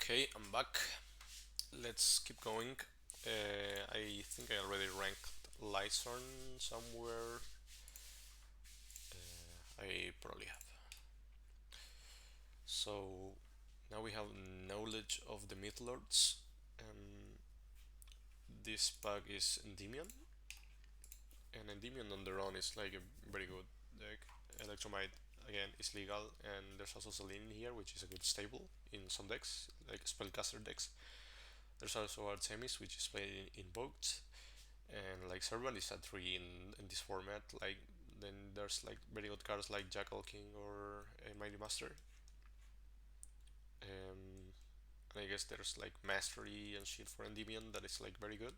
Okay, I'm back. let's keep going. I think I already ranked Lysorn somewhere. I probably have. So now we have knowledge of the Myth Lords, and this pack is Endymion. And Endymion on their own is like a very good deck. Electromite again is legal, and there's also Selene in here, which is a good stable in some decks, like spellcaster decks. There's also Artemis, which is played in Invoked, and like Servant is at 3 in this format. Like then there's like very good cards like Jackal King or Mighty Master. Um, and I guess there's like Mastery and shit for Endymion that is like very good.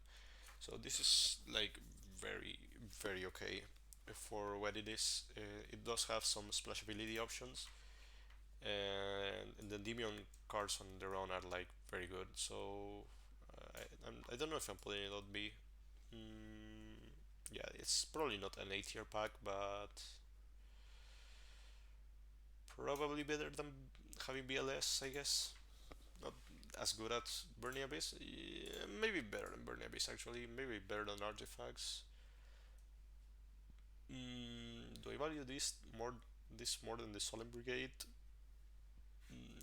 So this is like very very okay for what it is. It does have some splashability options, and the Endymion cards on their own are like very good. So I don't know if I'm playing it on B. Yeah, it's probably not an 8 tier pack, but probably better than having BLS, I guess. Not as good as Burning Abyss. Yeah, maybe better than Burning Abyss actually. Maybe better than Artifacts. Do I value this more than the Solemn Brigade?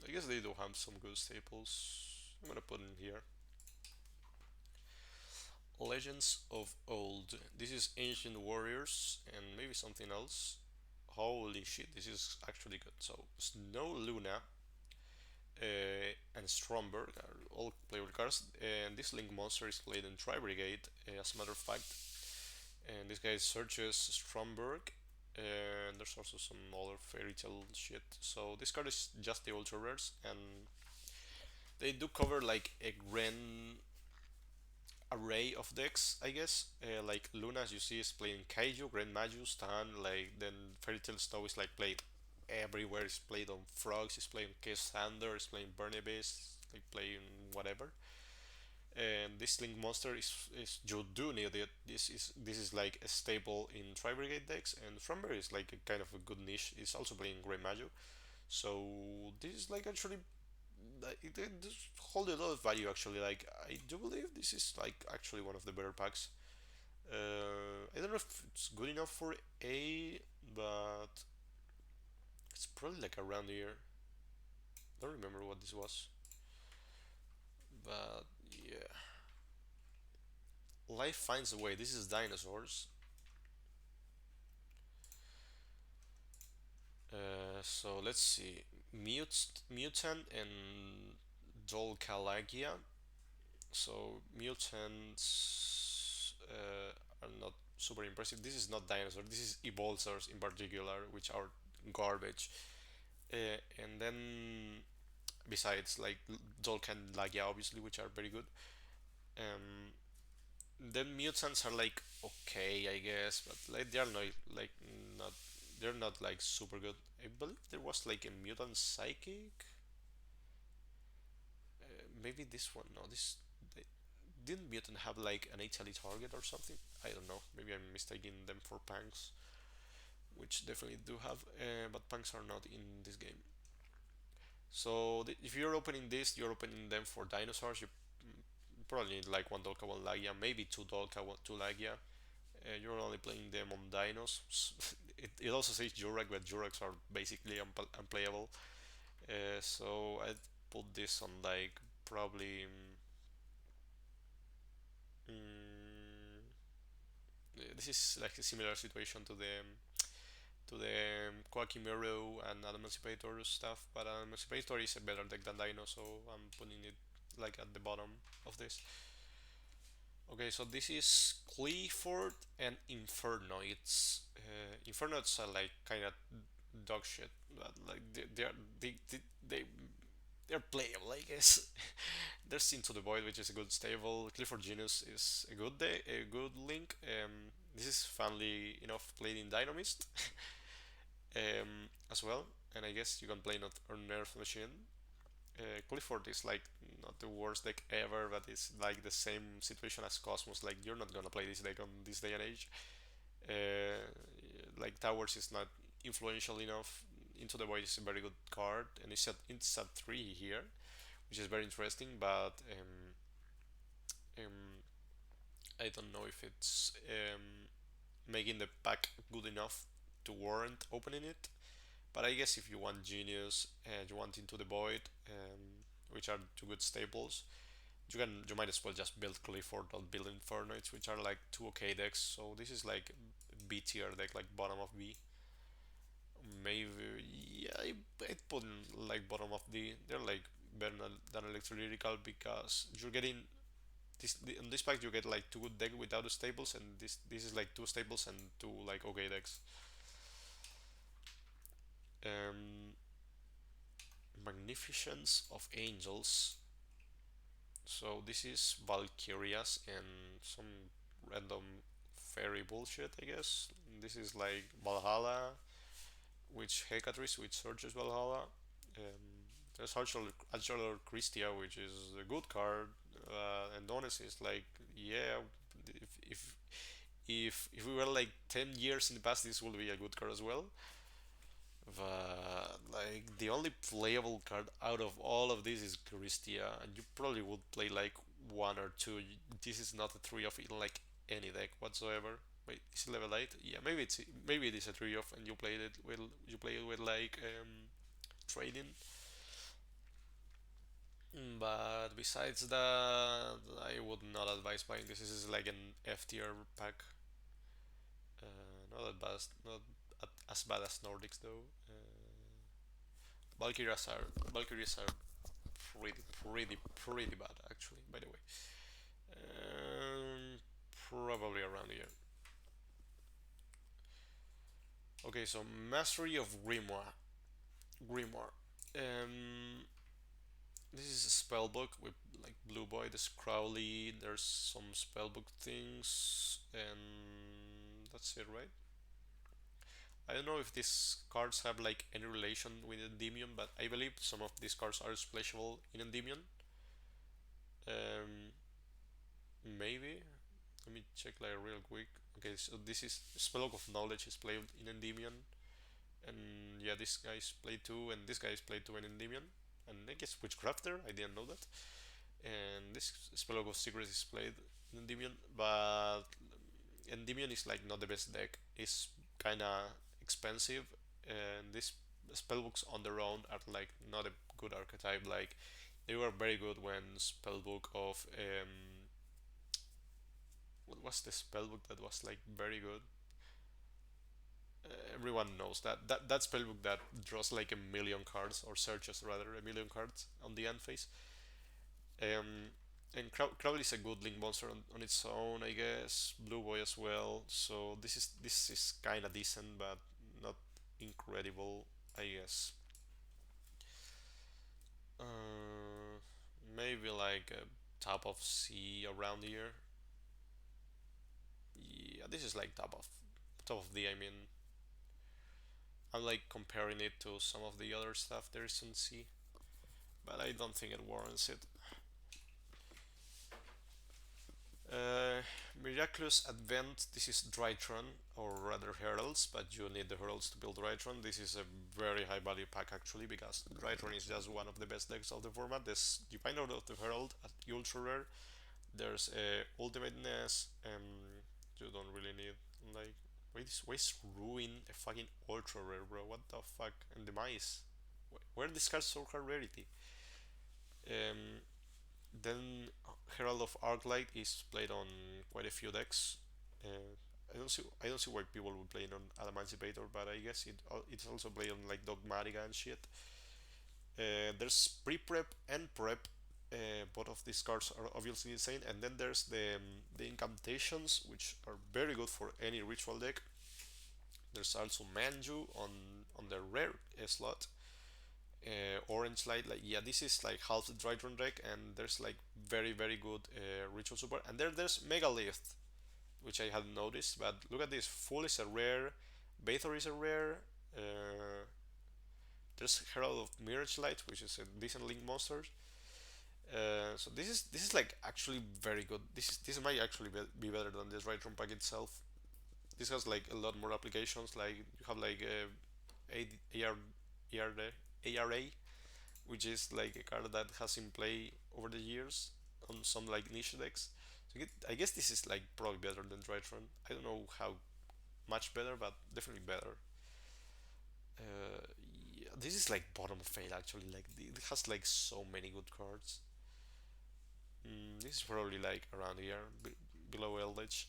I guess they do have some good staples. I'm gonna put in here. Legends of Old. This is Ancient Warriors and maybe something else. Holy shit, this is actually good. So Snow Luna and Stromberg are all playable cards, and this Link monster is played in Tri Brigade, as a matter of fact. And this guy searches Stromberg, and there's also some other fairy tale shit. So this card is just the ultra rares, and they do cover like a grand array of decks, I guess. Like Luna, as you see, is playing Kaiju, Grand Magus, Tan. Like then Fairy Tail Snow is like played everywhere. It's played on Frogs. It's playing Case Thunder. It's playing Burnie Beast. Like playing whatever. And this Link monster is you do need it. This is like a staple in Tri Brigade decks, and Fromber is like a kind of a good niche. It's also playing Grey Maju, so this is like actually it does hold a lot of value actually. Like I do believe this is like actually one of the better packs. I don't know if it's good enough for A, but it's probably like around here. Don't remember what this was, but yeah. Life finds a way. This is dinosaurs. So let's see. Mutant and Dolcalagia. So mutants are not super impressive. This is not dinosaur. This is evolvers in particular, which are garbage. And then besides like Dolk and Lagia, obviously, which are very good. Um, then mutants are like okay, I guess, but like they are like not they're not like super good. I believe there was like a mutant psychic. Maybe this one. No, this they, didn't mutant have like an Italy target or something? I don't know. Maybe I'm mistaking them for punks, which definitely do have, but punks are not in this game. So if you're opening this, you're opening them for dinosaurs. You probably need like one Dolka, one Lagia, maybe two Dolka, one, two Lagia. You're only playing them on dinos. It also says Jurak, but Juraks are basically unplayable. So I'd put this on like probably. Mm, this is like a similar situation to the Quackimero and Emancipator stuff, but Emancipator is a better deck than Dino, so I'm putting it like at the bottom of this. Okay, so this is Clifford and Infernoids. Infernoids are like kind of dog shit, but like they they're playable, I guess. There's Into the Void, which is a good stable. Clifford Genius is a good day, a good link. This is funnily enough played in Dynamist as well, and I guess you can play not on Nerf Machine. Clifford is like not the worst deck ever, but it's like the same situation as Cosmos. Like you're not gonna play this deck on this day and age. Uh, like Towers is not influential enough. Into the Void is a very good card, and it's at 3 here, which is very interesting. But Um, I don't know if it's making the pack good enough to warrant opening it. But I guess if you want Genius and you want Into the Void, which are two good staples, you might as well just build Clifford or build Infernoids, which are like two okay decks. So this is like B tier deck, like bottom of B. Maybe yeah, I'd put in like bottom of D. They're like better than Electrolytical because you're getting in this pack you get like two good deck without the staples, and this is like two staples and two like okay decks. Um, Magnificence of Angels. So this is Valkyrias and some random fairy bullshit, I guess. This is like Valhalla, which Hecatrice, which searches Valhalla. There's Archer Christia, which is a good card, and honestly, it's like, yeah, if, if if we were like 10 years in the past, this would be a good card as well. But like the only playable card out of all of this is Christia, and you probably would play like one or two. This is not a three of in like any deck whatsoever. Wait, is it level 8? Yeah, maybe it is a three of, and you play it with like trading. But besides that, I would not advise buying this. This is like an F tier pack. Not not as bad as Nordics though. Valkyries are pretty bad actually. By the way, probably around here. Okay, so Mastery of Grimoire. Grimoire. Um, this is a spellbook with like Blue Boy, there's Crowley, there's some spellbook things, and that's it, right? I don't know if these cards have like any relation with Endymion, but I believe some of these cards are splashable in Endymion. Um, Maybe. Let me check like real quick. Okay, so this is Spellbook of Knowledge is played in Endymion, and yeah, this guy's played too, and this guy's played too in Endymion, and I guess Witchcrafter. I didn't know that. And this Spellbook of Secrets is played in Endymion, but Endymion is like not the best deck. It's kind of expensive, and these spellbooks on their own are like not a good archetype. Like they were very good when spellbook of what was the spellbook that was like very good? Everyone knows that spellbook that draws like a million cards or searches rather a million cards on the end phase. Um, and Crowley is a good link monster on its own, I guess. Blue Boy as well. So this is kind of decent, but not incredible, I guess. Uh, Maybe like a top of C around here. Yeah, this is like top of D. I mean, I'm like comparing it to some of the other stuff there is in C, but I don't think it warrants it. Uh, Miraculous Advent, this is Drytron, or rather Heralds, but you need the Heralds to build Drytron. This is a very high value pack actually, because Drytron is just one of the best decks of the format. You find out of the Herald at Ultra Rare. There's a Ultimateness, you don't really need, like, why is Ruin a fucking Ultra Rare, bro? What the fuck? And Demise. Where are these cards so hard rarity? Um, then Herald of Arclight is played on quite a few decks. I don't see why people would play it on Adamantipator, but I guess it's also played on like Dogmatica and shit. There's pre-prep and prep. Both of these cards are obviously insane, and then there's the incantations, which are very good for any ritual deck. There's also Manju on the rare slot. Orange light, like, yeah, this is like half the Drytron deck, and there's like very good ritual support, and there's Megalith, which I hadn't noticed, but look at this. Fool is a rare, Bathor is a rare. uh, there's Herald of Mirage Light, which is a decent link monster. So this is like actually very good. This might actually be better than the Drytron pack itself. This has like a lot more applications, like you have like ARA, which is like a card that has in play over the years on some like niche decks. I guess this is like probably better than Drytron. I don't know how much better, but definitely better. Uh, yeah, this is like bottom of eight actually. Like it has like so many good cards. This is probably like around here, below Eldritch.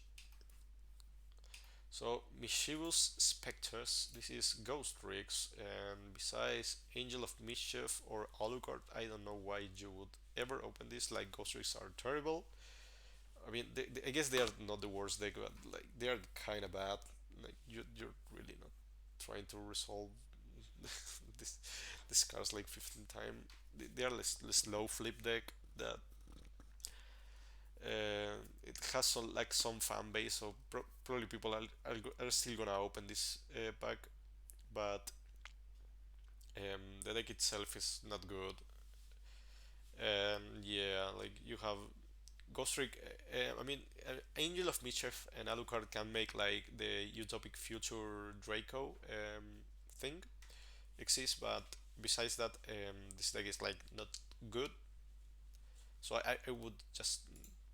So Mischievous Spectres, this is Ghost Rigs, and besides Angel of Mischief or Alucard, I don't know why you would ever open this. Like Ghost Rigs are terrible. I mean, I guess they are not the worst deck, but like they are kind of bad. Like you're really not trying to resolve this this cards like 15 times. They are less low flip deck that it has some, like some fan base, so probably people are still gonna open this pack, but the deck itself is not good. Yeah, like you have Ghost Trick. I mean, Angel of Mischief and Alucard can make like the Utopic Future Draco thing exist, but besides that, this deck is like not good. So I would just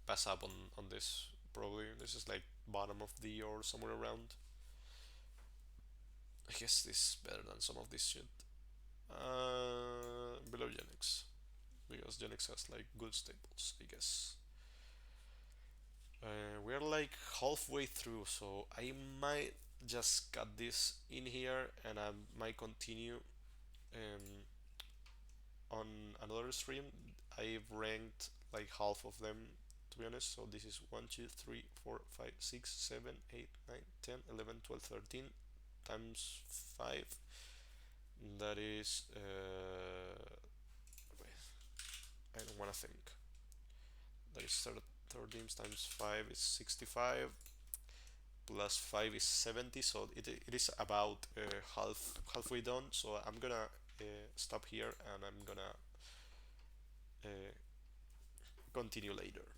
pass up on this. Probably this is like bottom of the or somewhere around. I guess this is better than some of this shit. Below Genix because Genix has like good staples, I guess. We're like halfway through, so I might just cut this in here and I might continue um, on another stream. I've ranked like half of them to be honest. So this is 1, 2, 3, 4, 5, 6, 7, 8, 9, 10, 11, 12, 13 times 5. That is, I don't want to think. That is 13 times 5 is 65 plus 5 is 70, so it is about halfway done. So I'm gonna stop here and I'm gonna uh, continue later.